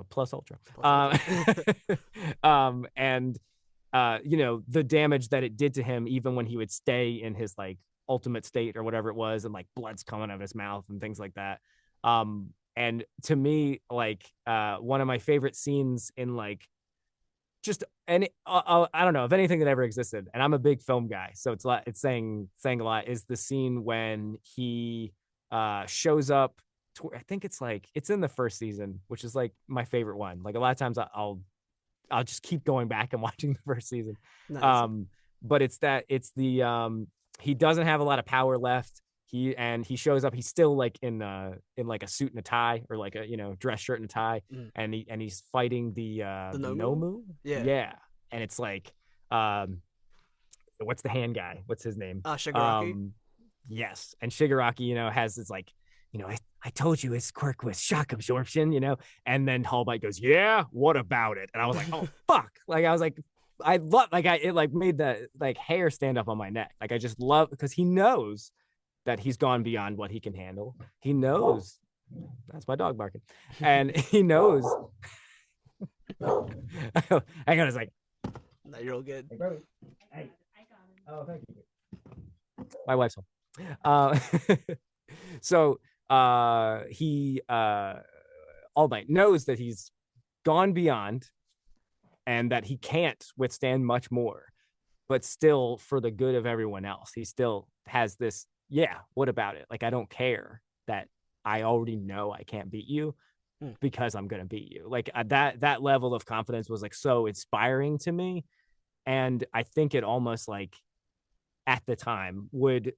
plus ultra. Plus ultra. And the damage that it did to him, even when he would stay in his like ultimate state or whatever it was, and like blood's coming out of his mouth and things like that. And to me, like one of my favorite scenes in like just any I don't know of anything that ever existed, and I'm a big film guy, so it's saying a lot, is the scene when he shows up I think it's like it's in the first season, which is like my favorite one. Like a lot of times I'll just keep going back and watching the first season. Nice. Um, but it's the he doesn't have a lot of power left. He shows up. He's still like in like a suit and a tie, or like a dress shirt and a tie, Mm. and he's fighting The the Nomu? Nomu. Yeah. Yeah, and it's like what's the hand guy? What's his name? Shigaraki? Um, yes, and Shigaraki, has this like, I told you his quirk was shock absorption, and then All Might goes, yeah, what about it? And I was like, oh fuck, like I was like, I love, like it like made the like hair stand up on my neck, like I just love, because he knows that he's gone beyond what he can handle. He knows that's my dog barking, and he knows. Hang on a second. No, you're all good. Hey, brother. Hey. Oh, thank you. My wife's home. Uh, so he All Might knows that he's gone beyond and that he can't withstand much more, but still for the good of everyone else, he still has this, yeah, what about it? Like, I don't care that I already know I can't beat you because I'm going to beat you. Like that level of confidence was like so inspiring to me. And I think it almost like at the time would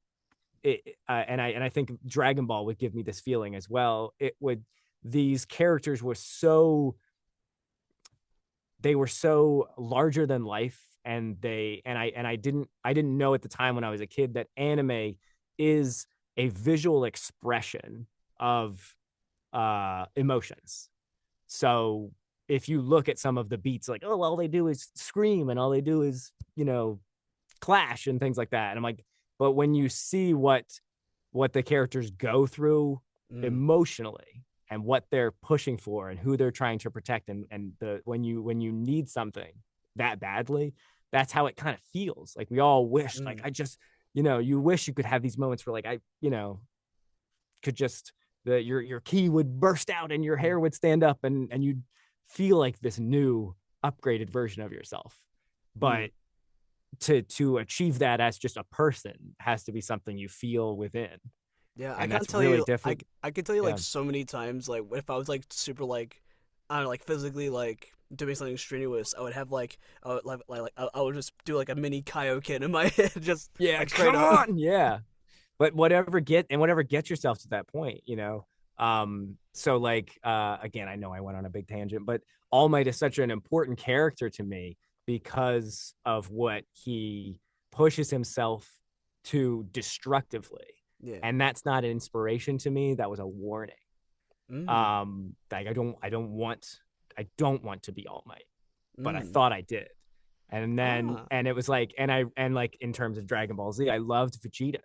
and I think Dragon Ball would give me this feeling as well. It would, these characters were so, they were so larger than life, and I didn't know at the time when I was a kid that anime is a visual expression of emotions. So if you look at some of the beats, like, oh, all they do is scream and all they do is, clash and things like that. And I'm like, but when you see what the characters go through emotionally and what they're pushing for and who they're trying to protect, and when you need something that badly, that's how it kind of feels. Like we all wish, like, I just, you wish you could have these moments where like could just your key would burst out and your hair would stand up and you'd feel like this new upgraded version of yourself. But to achieve that as just a person has to be something you feel within. Yeah, and I can't that's tell really you. different. I can tell you like Yeah. so many times. Like if I was like super like, I don't know, like physically like doing something strenuous, I would have like, I would just do like a mini Kaioken in my head, just Yeah, like straight come up. on. Yeah. But whatever gets yourself to that point, so like again, I know I went on a big tangent, but All Might is such an important character to me because of what he pushes himself to destructively. Yeah. And that's not an inspiration to me, that was a warning. Mm. Like I don't want to be All Might, but I Mm. thought I did. And then Ah. and it was like, and like in terms of Dragon Ball Z, I loved Vegeta.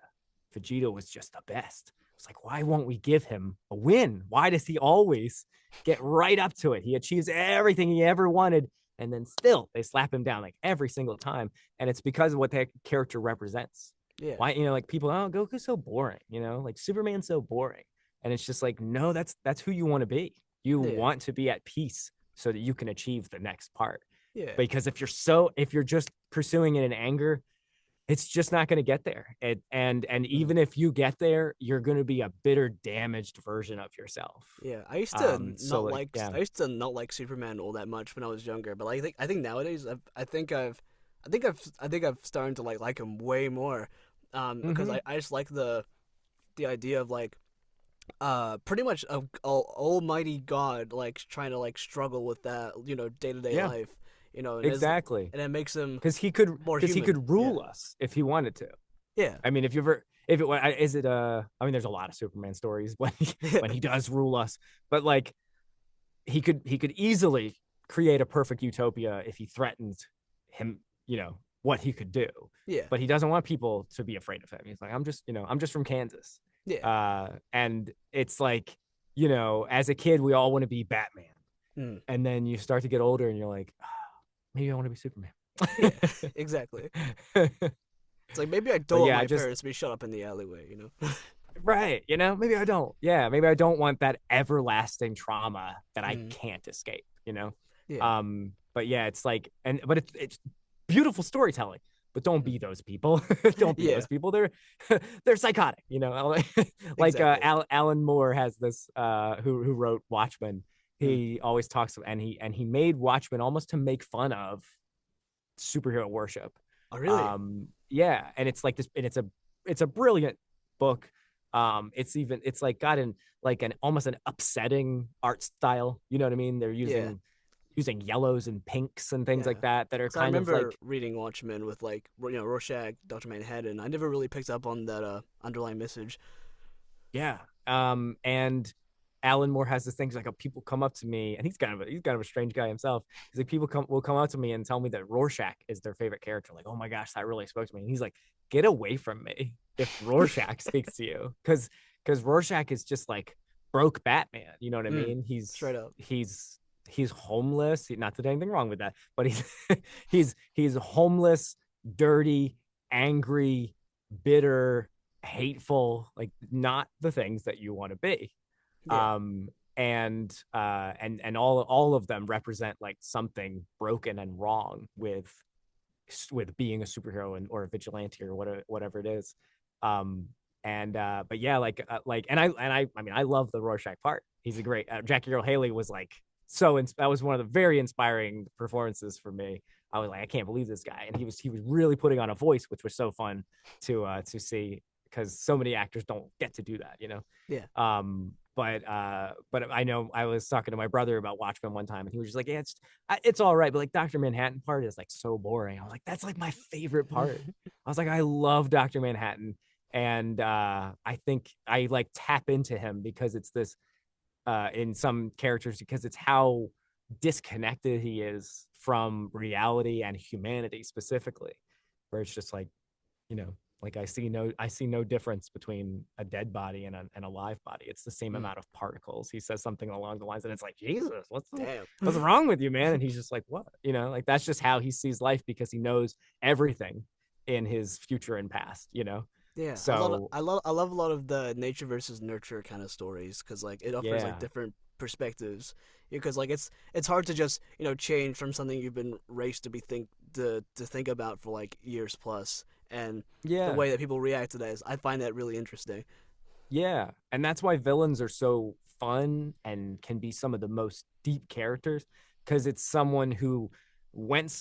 Vegeta was just the best. It's like, why won't we give him a win? Why does he always get right up to it? He achieves everything he ever wanted, and then still they slap him down like every single time. And it's because of what that character represents. Yeah. Why, like people, oh, Goku's so boring, like Superman's so boring. And it's just like, no, that's who you want to be. You Yeah. want to be at peace so that you can achieve the next part. Yeah. Because if you're just pursuing it in anger, it's just not going to get there. And even if you get there, you're going to be a bitter, damaged version of yourself. Yeah, I used to So not like, like yeah. I used to not like Superman all that much when I was younger, but I think nowadays I think I've started to like him way more, because Mm-hmm. I just like the idea of like pretty much a almighty God like trying to like struggle with that day to day Yeah, life, exactly. and it makes him Because he could more because he human. could Yeah, rule us if he wanted to. yeah, I mean, if it is it I mean, there's a lot of Superman stories when he does rule us, but like he could easily create a perfect utopia if he threatened him, what he could do. yeah, But he doesn't want people to be afraid of him. He's like, I'm just from Kansas. yeah. And it's like, as a kid, we all want to be Batman. Mm. And then you start to get older and you're like, oh, maybe I want to be Superman. Yeah, exactly. It's like maybe I don't But want yeah, my parents to be shut up in the alleyway. right. Maybe I don't. Yeah. Maybe I don't want that everlasting trauma that I Mm. can't escape. Yeah, But yeah, it's like, but it's beautiful storytelling, but don't be those people. Don't be yeah, those people. They're psychotic. Like exactly. Alan Moore has this who wrote Watchmen. Mm. He always talks, and he made Watchmen almost to make fun of superhero worship. Oh, really? Yeah, and it's like this, and it's a brilliant book. It's like got an almost an upsetting art style. You know what I mean? They're Yeah, using yellows and pinks and things yeah. like that are So I kind of remember like, reading Watchmen with like Rorschach, Doctor Manhattan. I never really picked up on that underlying message. yeah. And Alan Moore has this thing like, people come up to me, and he's kind of a strange guy himself. He's like, people will come up to me and tell me that Rorschach is their favorite character. Like, oh my gosh, that really spoke to me. And he's like, get away from me. if Rorschach speaks to you, because Rorschach is just like broke Batman. You know what I mean? Straight up. He's homeless. Not that anything wrong with that, but he's he's homeless, dirty, angry, bitter, hateful, like not the things that you want to be. Yeah. And all of them represent like something broken and wrong with being a superhero or a vigilante or whatever it is. But yeah, I mean, I love the Rorschach part. He's a great Jackie Earle Haley was like that was one of the very inspiring performances for me. I was like, I can't believe this guy, and he was really putting on a voice, which was so fun to see, because so many actors don't get to do that, you know. Yeah. But I know I was talking to my brother about Watchmen one time, and he was just like, yeah, it's all right, but like Dr. Manhattan part is like so boring. I was like, that's like my favorite part. I was like, I love Dr. Manhattan, and I think I like tap into him because it's this in some characters, because it's how disconnected he is from reality and humanity specifically, where it's just like, you know, like I see no difference between a dead body and a live body. It's the same amount of particles. He says something along the lines, and it's like, Jesus, what's wrong with you, man? And he's just like, what? You know, like that's just how he sees life, because he knows everything in his future and past, you know. Yeah, So I love a lot of the nature versus nurture kind of stories, because like it offers like yeah, different perspectives. Because like it's hard to just change from something you've been raised to think about for like years plus, and the yeah, way that people react to that is, I find that really interesting. yeah. And that's why villains are so fun and can be some of the most deep characters, because it's someone who went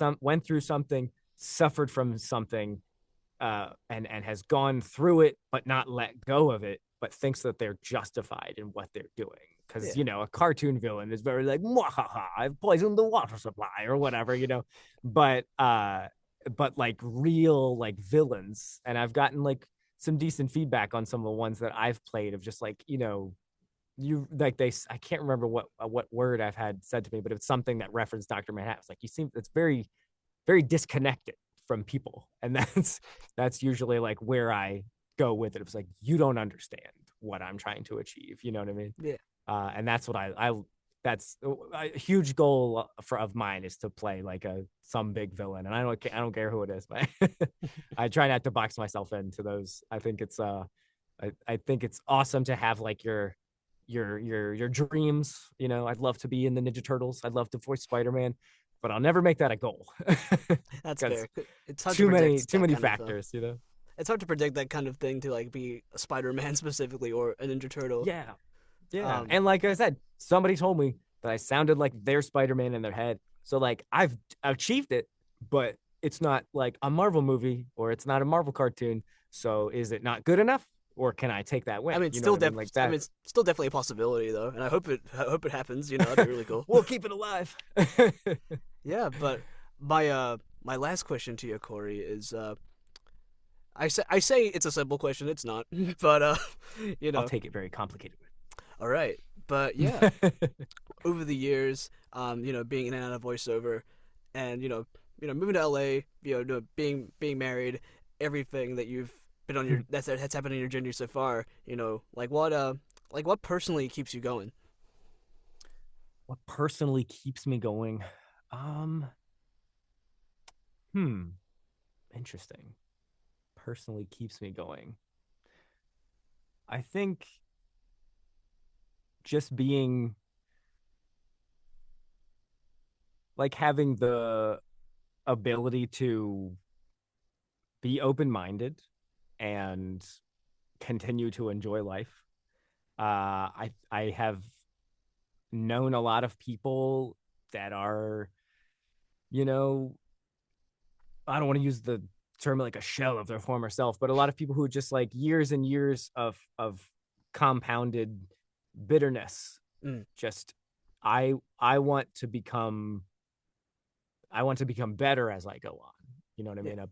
through something, suffered from something, and has gone through it but not let go of it, but thinks that they're justified in what they're doing. Because Yeah, a cartoon villain is very like, I've poisoned the water supply or whatever, but like real like villains, and I've gotten like some decent feedback on some of the ones that I've played, of just like, you like I can't remember what word I've had said to me, but it's something that referenced Dr. Manhattan. It's like, you seem, it's very, very disconnected from people, and that's usually like where I go with it. It's like, you don't understand what I'm trying to achieve, you know what I mean? yeah, And that's what I that's a huge goal of mine, is to play like some big villain, and I don't care who it is, but I try not to box myself into those. I think it's I think it's awesome to have like your dreams. I'd love to be in the Ninja Turtles. I'd love to voice Spider-Man, but I'll never make that a goal, that's because fair. It's hard to too many predict too that many kind of. factors. It's hard to predict that kind of thing, to like be a Spider-Man specifically, or a Ninja Turtle. Yeah, yeah. Um, And like I said, somebody told me that I sounded like their Spider-Man in their head. So like I've achieved it, but it's not like a Marvel movie, or it's not a Marvel cartoon. So is it not good enough? Or can I take that win? You know what I mean? Like I that. mean, it's still definitely a possibility though, and I hope it happens. That'd be really cool. We'll keep it alive. Yeah, but my last question to you, Corey, is I say it's a simple question. It's not, but you I'll know, take it very complicated. all right. But yeah, over the years, being in and out of voiceover, and moving to LA, being married, everything that you've been on your that's happened in your journey so far, like what personally keeps you going? What personally keeps me going? Um, hmm, interesting. Personally keeps me going. I think just being like having the ability to be open-minded and continue to enjoy life. I have known a lot of people that are, you know, I don't want to use the term like a shell of their former self, but a lot of people who just like years and years of compounded bitterness. Mm, Just I want to become better as I go on. You know what I yeah,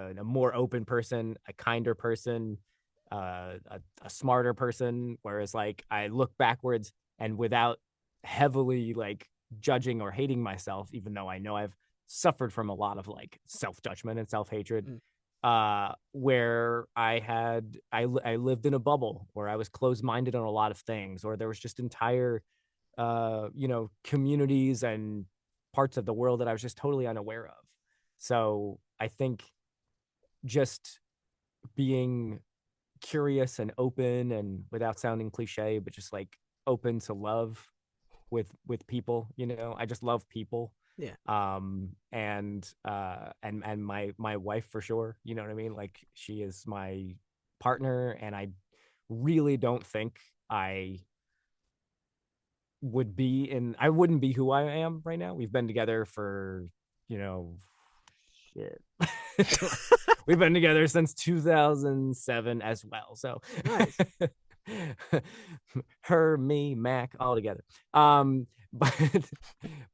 mean? A more open person, a kinder person, a smarter person. Whereas like I look backwards, and without heavily like judging or hating myself, even though I know I've suffered from a lot of like self judgment and self hatred, mm, where I lived in a bubble where I was closed-minded on a lot of things, or there was just entire communities and parts of the world that I was just totally unaware of. So I think just being curious and open, and without sounding cliche, but just like open to love with people, I just love people. Yeah. And my wife, for sure, you know what I mean, like she is my partner, and I really don't think I wouldn't be who I am right now. We've been together for, shit. We've been together since 2007 as well. So Nice. her, me, Mac, all together. But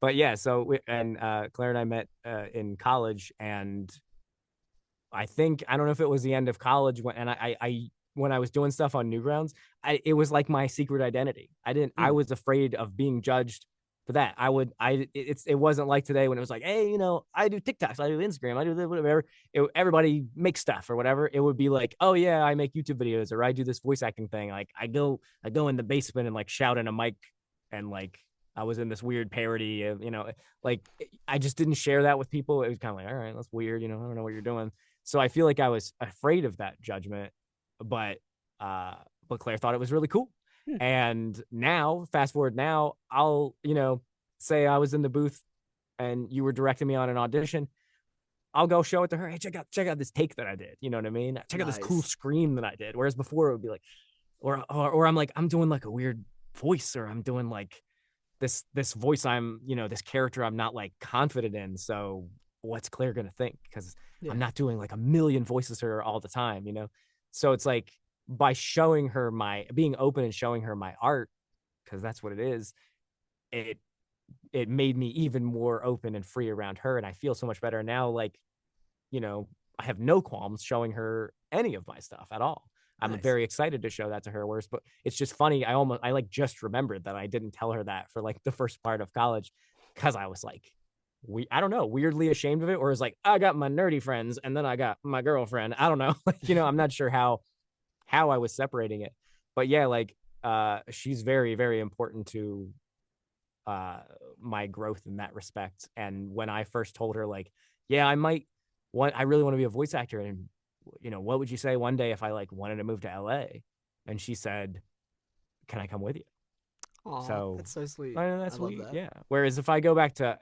but yeah, so Claire and I met in college, and I don't know if it was the end of college when I was doing stuff on Newgrounds, it was like my secret identity. I Mm. was afraid of being judged for that. It wasn't like today when it was like, hey, I do TikToks, I do Instagram, I do whatever. Everybody makes stuff or whatever. It would be like, oh yeah, I make YouTube videos, or I do this voice acting thing. Like I go in the basement and like shout in a mic, and like I was in this weird parody of, like I just didn't share that with people. It was kind of like, all right, that's weird. I don't know what you're doing. So I feel like I was afraid of that judgment, but uh but Claire thought it was really cool. Hmm. And now, fast forward now, I'll, say I was in the booth and you were directing me on an audition. I'll go show it to her. Hey, check out this take that I did. You know what I mean? Check out this cool Nice. scream that I did. Whereas before it would be like, or I'm like, I'm doing like a weird voice, or I'm doing like this voice, I'm, this character I'm not like confident in. So what's Claire gonna think? Because Yeah. I'm not doing like a million voices to her all the time. So it's like, by showing her being open and showing her my art, because that's what it is, it made me even more open and free around her, and I feel so much better now. Like, I have no qualms showing her any of my stuff at all. I'm Nice. very excited to show that to her. But it's just funny. I like just remembered that I didn't tell her that for like the first part of college, because I was like, I don't know, weirdly ashamed of it, or it's like I got my nerdy friends and then I got my girlfriend. I don't know. I'm not sure how I was separating it. But yeah, like she's very, very important to my growth in that respect. And when I first told her, like, yeah, I really want to be a voice actor, and what would you say one day if I like wanted to move to LA? And she said, can I come with you? Aw, So that's so sweet. I know I that's love sweet. that. Yeah. Whereas if I go back to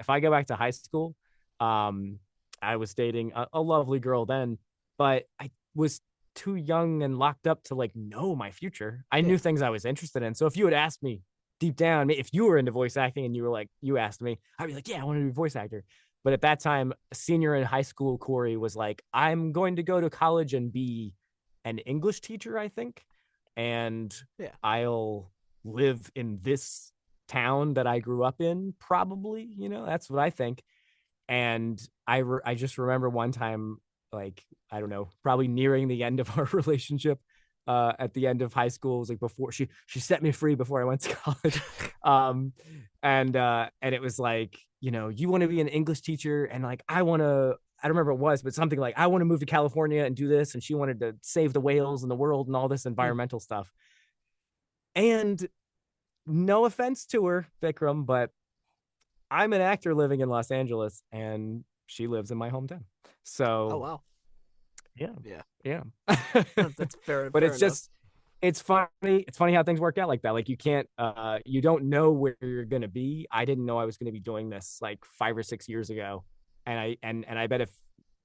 high school, um, I was dating a lovely girl then, but I was too young and locked up to like know my future. I Yeah. knew things I was interested in. So if you had asked me deep down, if you were into voice acting and you asked me, I'd be like, yeah, I want to be a voice actor. But at that time, a senior in high school, Corey was like, I'm going to go to college and be an English teacher, I think. And Yeah. I'll live in this town that I grew up in, probably, that's what I think. And I just remember one time, like, I don't know, probably nearing the end of our relationship, at the end of high school. It was like before she set me free before I went to college. And it was like, you want to be an English teacher, and like I don't remember what it was, but something like, I want to move to California and do this. And she wanted to save the whales and the world and all this Hmm. environmental stuff. And no offense to her, Vikram, but I'm an actor living in Los Angeles, and she lives in my hometown. Oh So wow. yeah, Yeah. yeah. That's fair. But Fair it's enough. just, it's funny. It's funny how things work out like that. Like you don't know where you're gonna be. I didn't know I was gonna be doing this like 5 or 6 years ago, and I bet if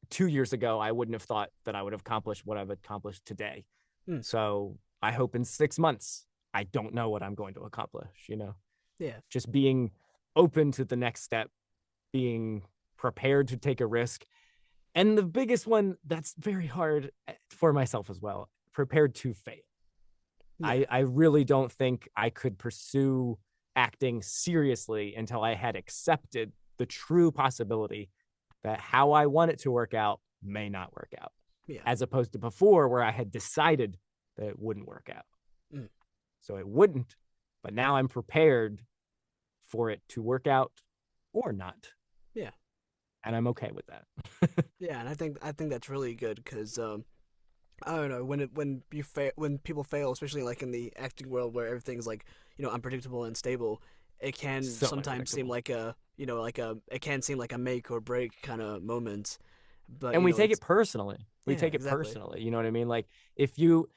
2 years ago I wouldn't have thought that I would have accomplished what I've accomplished today. Hmm. So I hope in 6 months I don't know what I'm going to accomplish. Yeah. Just being open to the next step, being prepared to take a risk. And the biggest one that's very hard for myself as well, prepared to fail. Yeah. I really don't think I could pursue acting seriously until I had accepted the true possibility that how I want it to work out may not work out, Yeah. as opposed to before where I had decided that it wouldn't work out. Mm. So it wouldn't, but now I'm prepared for it to work out or not. Yeah. and I'm okay with that. Yeah, and I think that's really good because I don't know when people fail, especially like in the acting world where everything's like unpredictable and stable, it can So sometimes seem unpredictable. like it can seem like a make or break kind of moment, but And we take it's it personally. We yeah, take it exactly. personally. You know what I mean? Like if your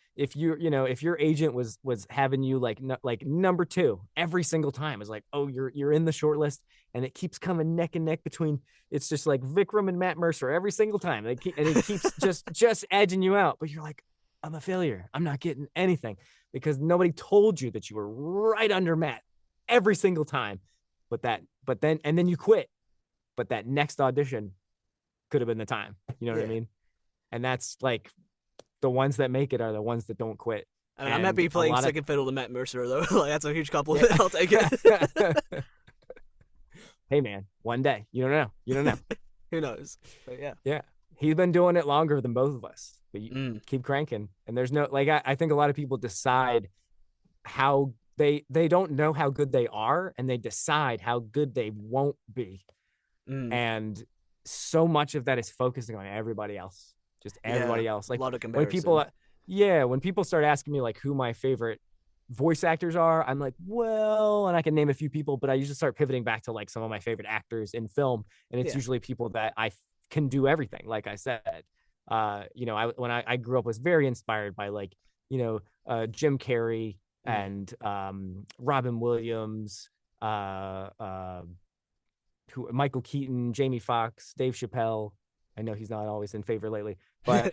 agent was having you like like number two every single time, is like, oh, you're in the short list, and it keeps coming neck and neck between. It's just like Vikram and Matt Mercer every single time, and it keeps just edging you out. But you're like, I'm a failure. I'm not getting anything because nobody told you that you were right under Matt every single time. But then you quit. But that next audition could have been the time. You know what I Yeah. mean? And that's like the ones that make it are the ones that don't quit. I mean, I'm And happy a playing lot of second fiddle to Matt Mercer though. Like that's a huge compliment. yeah. I'll take it. Hey man, one day. You don't know. You don't know. Who knows? But yeah. Yeah. He's been doing it longer than both of us. But you Mm. keep cranking. And there's no like I think a lot of people decide how they don't know how good they are, and they decide how good they won't be. Mm. And so much of that is focusing on everybody else, just Yeah. everybody else. A Like lot of when comparison. people yeah, when people start asking me like who my favorite voice actors are, I'm like, well, and I can name a few people, but I usually start pivoting back to like some of my favorite actors in film, and it's Yeah. usually people that can do everything. Like I said, when I grew up was very inspired by like Jim Carrey Mm. and Robin Williams, uh, uh, Michael Keaton, Jamie Foxx, Dave Chappelle. I know he's not always in favor lately, but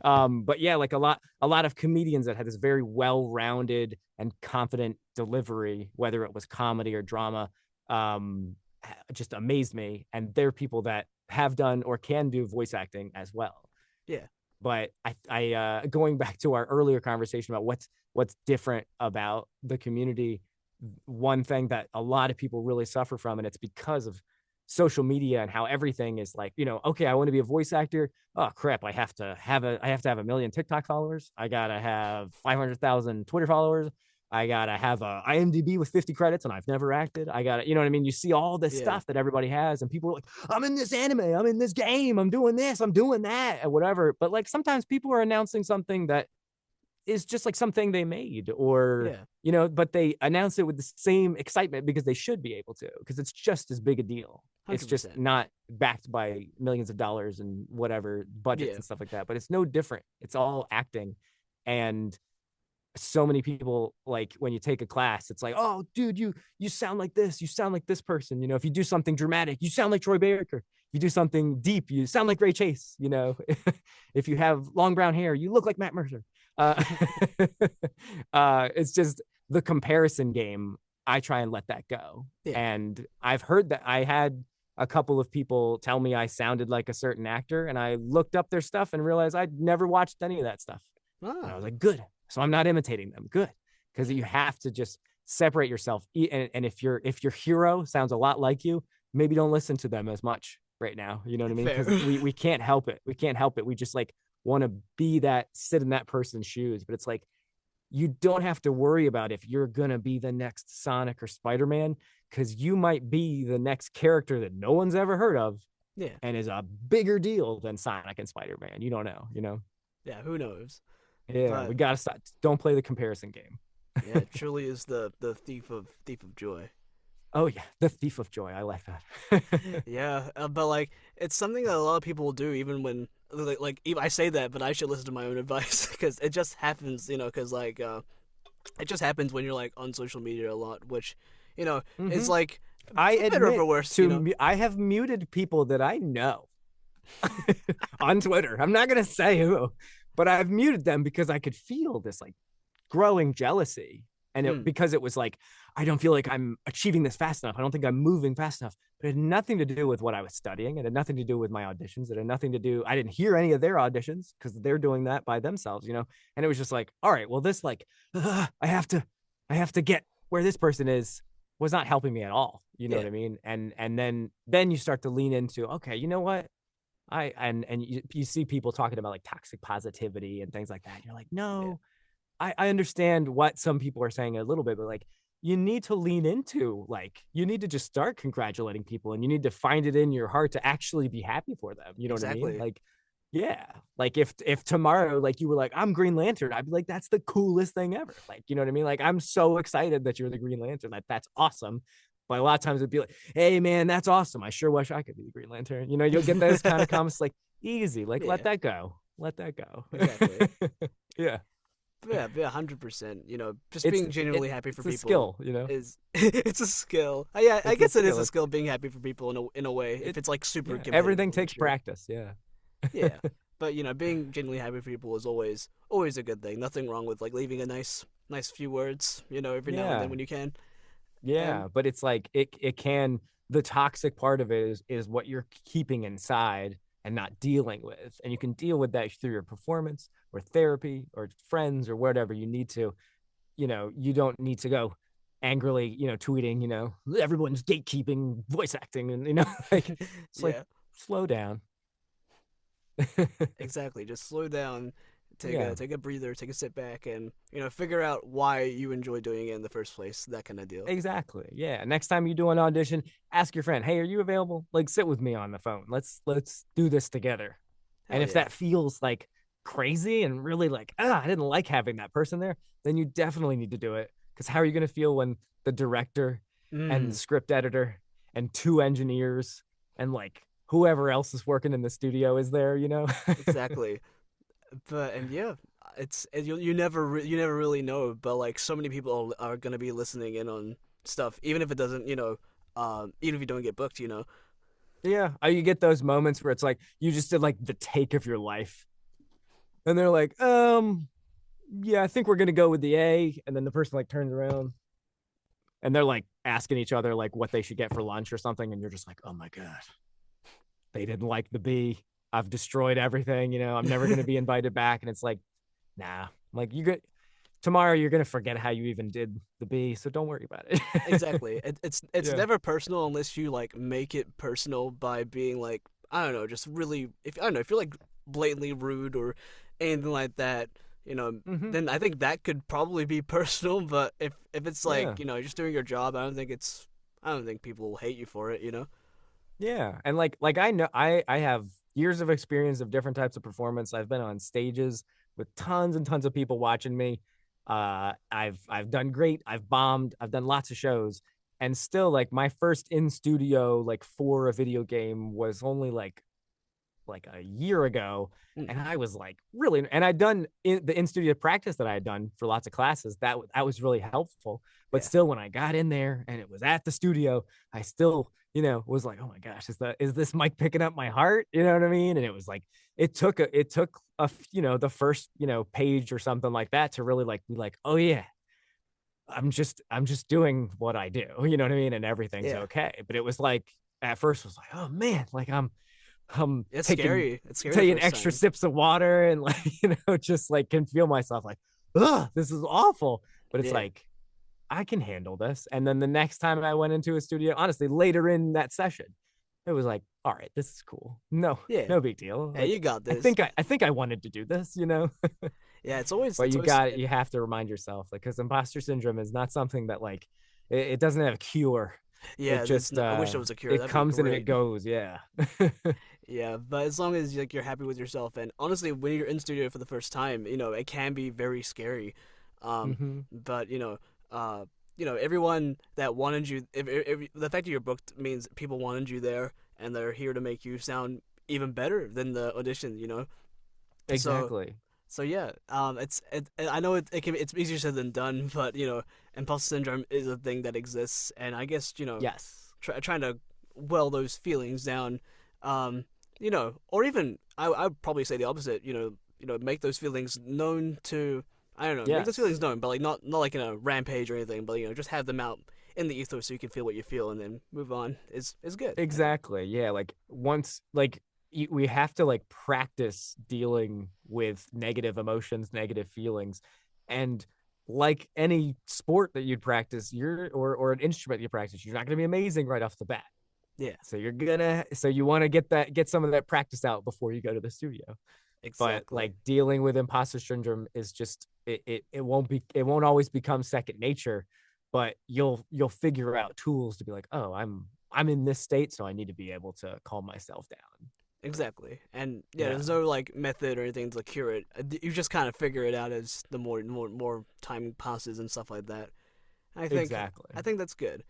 but yeah, like a lot of comedians that had this very well-rounded and confident delivery, whether it was comedy or drama, um, just amazed me. And they're people that have done or can do voice acting as well. Yeah. But going back to our earlier conversation about what's different about the community, one thing that a lot of people really suffer from, and it's because of social media and how everything is like, okay, I want to be a voice actor. Oh crap, I have to have a million TikTok followers. I gotta have 500,000 Twitter followers. I gotta have a IMDb with 50 credits, and I've never acted. I gotta, you know what I mean? You see all this Yeah. stuff that everybody has, and people are like, I'm in this anime, I'm in this game, I'm doing this, I'm doing that, and whatever. But like sometimes people are announcing something that is just like something they made, or Yeah. but they announce it with the same excitement because they should be able to, because it's just as big a deal. It's just 100%. not backed by millions of dollars and whatever budgets Yeah. and stuff like that, but it's no different. It's all acting. And so many people, like when you take a class, it's like, oh dude, you sound like this, you sound like this person. If you do something dramatic, you sound like Troy Baker. If you do something deep, you sound like Ray Chase. If you have long brown hair, you look like Matt Mercer. uh, it's just the comparison game. I try and let that go. Yeah. And I've heard that I had a couple of people tell me I sounded like a certain actor, and I looked up their stuff and realized I'd never watched any of that stuff. And I Ah. was like, good. So I'm not imitating them. Good. Because you have to just separate yourself. And if your hero sounds a lot like you, maybe don't listen to them as much right now. You know what I mean? Fair. Because we can't help it. We can't help it. We just like want to sit in that person's shoes. But it's like, you don't have to worry about if you're going to be the next Sonic or Spider-Man, because you might be the next character that no one's ever heard of Yeah. and is a bigger deal than Sonic and Spider-Man. You don't know. Yeah. Who knows? Yeah, But we gotta stop. Don't play the comparison game. yeah, it truly is the thief of joy. Oh yeah, the thief of joy. I like that. Yeah, but like it's something that a lot of people will do even when even I say that, but I should listen to my own advice because it just happens, because like it just happens when you're like on social media a lot, which is hmm like I for better or for admit worse. I have muted people that I know on Twitter. I'm not gonna say who, but I've muted them because I could feel this like growing jealousy. And Mm, because it was like, I don't feel like I'm achieving this fast enough. I don't think I'm moving fast enough. But it had nothing to do with what I was studying. It had nothing to do with my auditions. It had nothing to do, I didn't hear any of their auditions because they're doing that by themselves. And it was just like, all right, well, this like, I have to get where this person is, was not helping me at all. You know yeah, what I mean? And then you start to lean into, okay, you know what? You see people talking about like toxic positivity and things like that. You're like, yeah, no, I understand what some people are saying a little bit, but like you need to lean into, like, you need to just start congratulating people, and you need to find it in your heart to actually be happy for them. You know what I mean? Exactly. Like, yeah, like if tomorrow, like, you were like, I'm Green Lantern, I'd be like, that's the coolest thing ever. Like, you know what I mean? Like, I'm so excited that you're the Green Lantern. That's awesome. But a lot of times it'd be like, hey man, that's awesome. I sure wish I could be the Green Lantern. You know, you'll get those kind of comments, like, easy, like, let Yeah, that go. Let that go. exactly. Yeah. Yeah, yeah, 100%. You know, just It's being genuinely happy for it's a people skill, you know. is it's a skill. Yeah, I It's a guess it is skill. a skill being happy for people in a way It if it's like super Yeah. competitive Everything takes nature. practice. Yeah. Yeah, but you know, being genuinely happy for people is always a good thing. Nothing wrong with like leaving a nice few words. You know, every now and then Yeah. when you can. And Yeah. But it's like it can, the toxic part of it is what you're keeping inside and not dealing with. And you can deal with that through your performance or therapy or friends or whatever you need to. You know, you don't need to go angrily, you know, tweeting, you know, everyone's gatekeeping voice acting, and, you know, like, it's like, yeah, slow down. exactly. Just slow down, Yeah. take a breather, take a sit back, and you know, figure out why you enjoy doing it in the first place. That kind of deal. Exactly. Yeah. Next time you do an audition, ask your friend, "Hey, are you available? Like, sit with me on the phone. Let's do this together." And Hell if yeah. that feels like crazy and really like, I didn't like having that person there, then you definitely need to do it. Because how are you going to feel when the director and the Mm, script editor and two engineers and like whoever else is working in the studio is there? You know? exactly. But and yeah, you never really know. But like so many people are gonna be listening in on stuff, even if it doesn't, you know, even if you don't get booked, you know. Yeah. You get those moments where it's like you just did like the take of your life, and they're like, yeah, I think we're gonna go with the A. And then the person like turns around and they're like asking each other like what they should get for lunch or something, and you're just like, oh my god, they didn't like the B. I've destroyed everything. You know, I'm never gonna be invited back. And it's like, nah, like, you get tomorrow, you're gonna forget how you even did the B, so don't worry about it. Exactly. It's Yeah. never personal unless you like make it personal by being like I don't know, just really if I don't know if you're like blatantly rude or anything like that, you know, Mm-hmm. then I think that could probably be personal. But if it's Yeah. like you know just doing your job, I don't think people will hate you for it. You know. Yeah. And like I know I have years of experience of different types of performance. I've been on stages with tons and tons of people watching me. I've done great. I've bombed. I've done lots of shows. And still, like, my first in studio like for a video game was only like a year ago. Mm, And I was like, really, and I'd done the in studio practice that I had done for lots of classes. That was really helpful. But yeah. still, when I got in there and it was at the studio, I still, you know, was like, oh my gosh, is this mic picking up my heart? You know what I mean? And it was like, it took you know, the first, you know, page or something like that to really like be like, oh yeah, I'm just doing what I do. You know what I mean? And everything's Yeah. okay. But it was like, at first it was like, oh man, like, I'm It's taking scary. It's scary the taking first extra time. sips of water and, like, you know, just like can feel myself like, ugh, this is awful. But it's Yeah. like, I can handle this. And then the next time I went into a studio, honestly, later in that session, it was like, all right, this is cool. No, Yeah. no big deal. Hey, Like, you got I this. think I wanted to do this, you know. Yeah, But it's always you have to remind yourself, like, because imposter syndrome is not something that, like, it doesn't have a cure. It yeah. just I wish there was a cure. it That'd be comes in and it great. goes. Yeah. Yeah, but as long as like you're happy with yourself, and honestly, when you're in studio for the first time, you know it can be very scary. Mm-hmm. But you know everyone that wanted you, if the fact that you're booked means people wanted you there, and they're here to make you sound even better than the audition. You know, so Exactly. yeah, I know it's easier said than done, but you know, imposter syndrome is a thing that exists, and I guess you know, Yes. trying to well those feelings down, um, you know, or even I'd probably say the opposite. You know, make those feelings known to I don't know, make those feelings Yes. known, but like not like in a rampage or anything, but you know, just have them out in the ether so you can feel what you feel and then move on is good. I think. Exactly. Yeah. Like, once, like, we have to like practice dealing with negative emotions, negative feelings, and like any sport that you'd practice, or an instrument you practice, you're not going to be amazing right off the bat. Yeah, So you want to get some of that practice out before you go to the studio. But exactly. like, dealing with imposter syndrome is just, it won't always become second nature. but you'll figure out tools to be like, oh, I'm in this state, so I need to be able to calm myself down. Exactly. And yeah, Yeah, there's no like method or anything to cure it. You just kind of figure it out as the more time passes and stuff like that. I think exactly. I think that's good.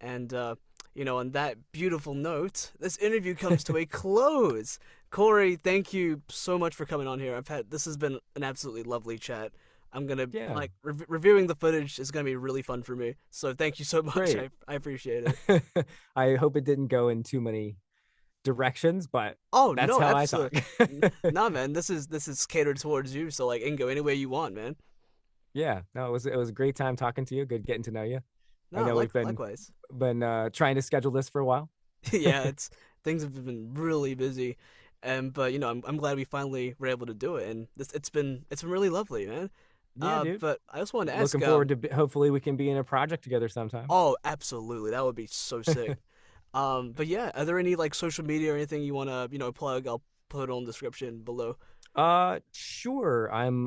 And on that beautiful note, this interview comes to a close. Corey, thank you so much for coming on here. This has been an absolutely lovely chat. I'm gonna Yeah, like reviewing the footage is gonna be really fun for me. So thank you so much. great. I appreciate it. I hope it didn't go in too many directions, but Oh that's no, how I talk. absolutely. Nah, man. This is catered towards you. So like, it can go any way you want, man. Yeah, no, it was a great time talking to you. Good getting to know you. I No, know we've been likewise. been trying to schedule this for a while. Yeah, it's things have been really busy, and but I'm glad we finally were able to do it, and it's been really lovely, man. Yeah, dude. But I just wanted to ask, Looking forward to hopefully we can be in a project together sometime. oh, absolutely, that would be so sick. But yeah, are there any like social media or anything you wanna plug? I'll put it on the description below. Sure. I'm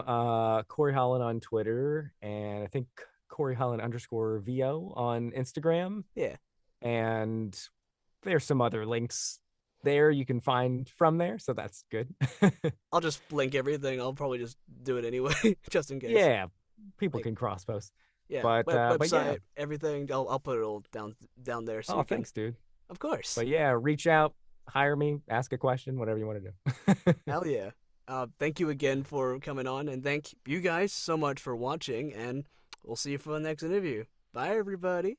Corey Holland on Twitter, and I think Corey Holland underscore VO on Instagram. Yeah, And there's some other links there you can find from there, so that's good. I'll just link everything. I'll probably just do it anyway, just in case. Yeah, people Like, can cross post. yeah, But yeah. website, everything. I'll put it all down there so Oh, you can. thanks, dude. Of course. But yeah, reach out, hire me, ask a question, whatever you want to do. Hell yeah. Thank you again for coming on, and thank you guys so much for watching, and we'll see you for the next interview. Bye, everybody.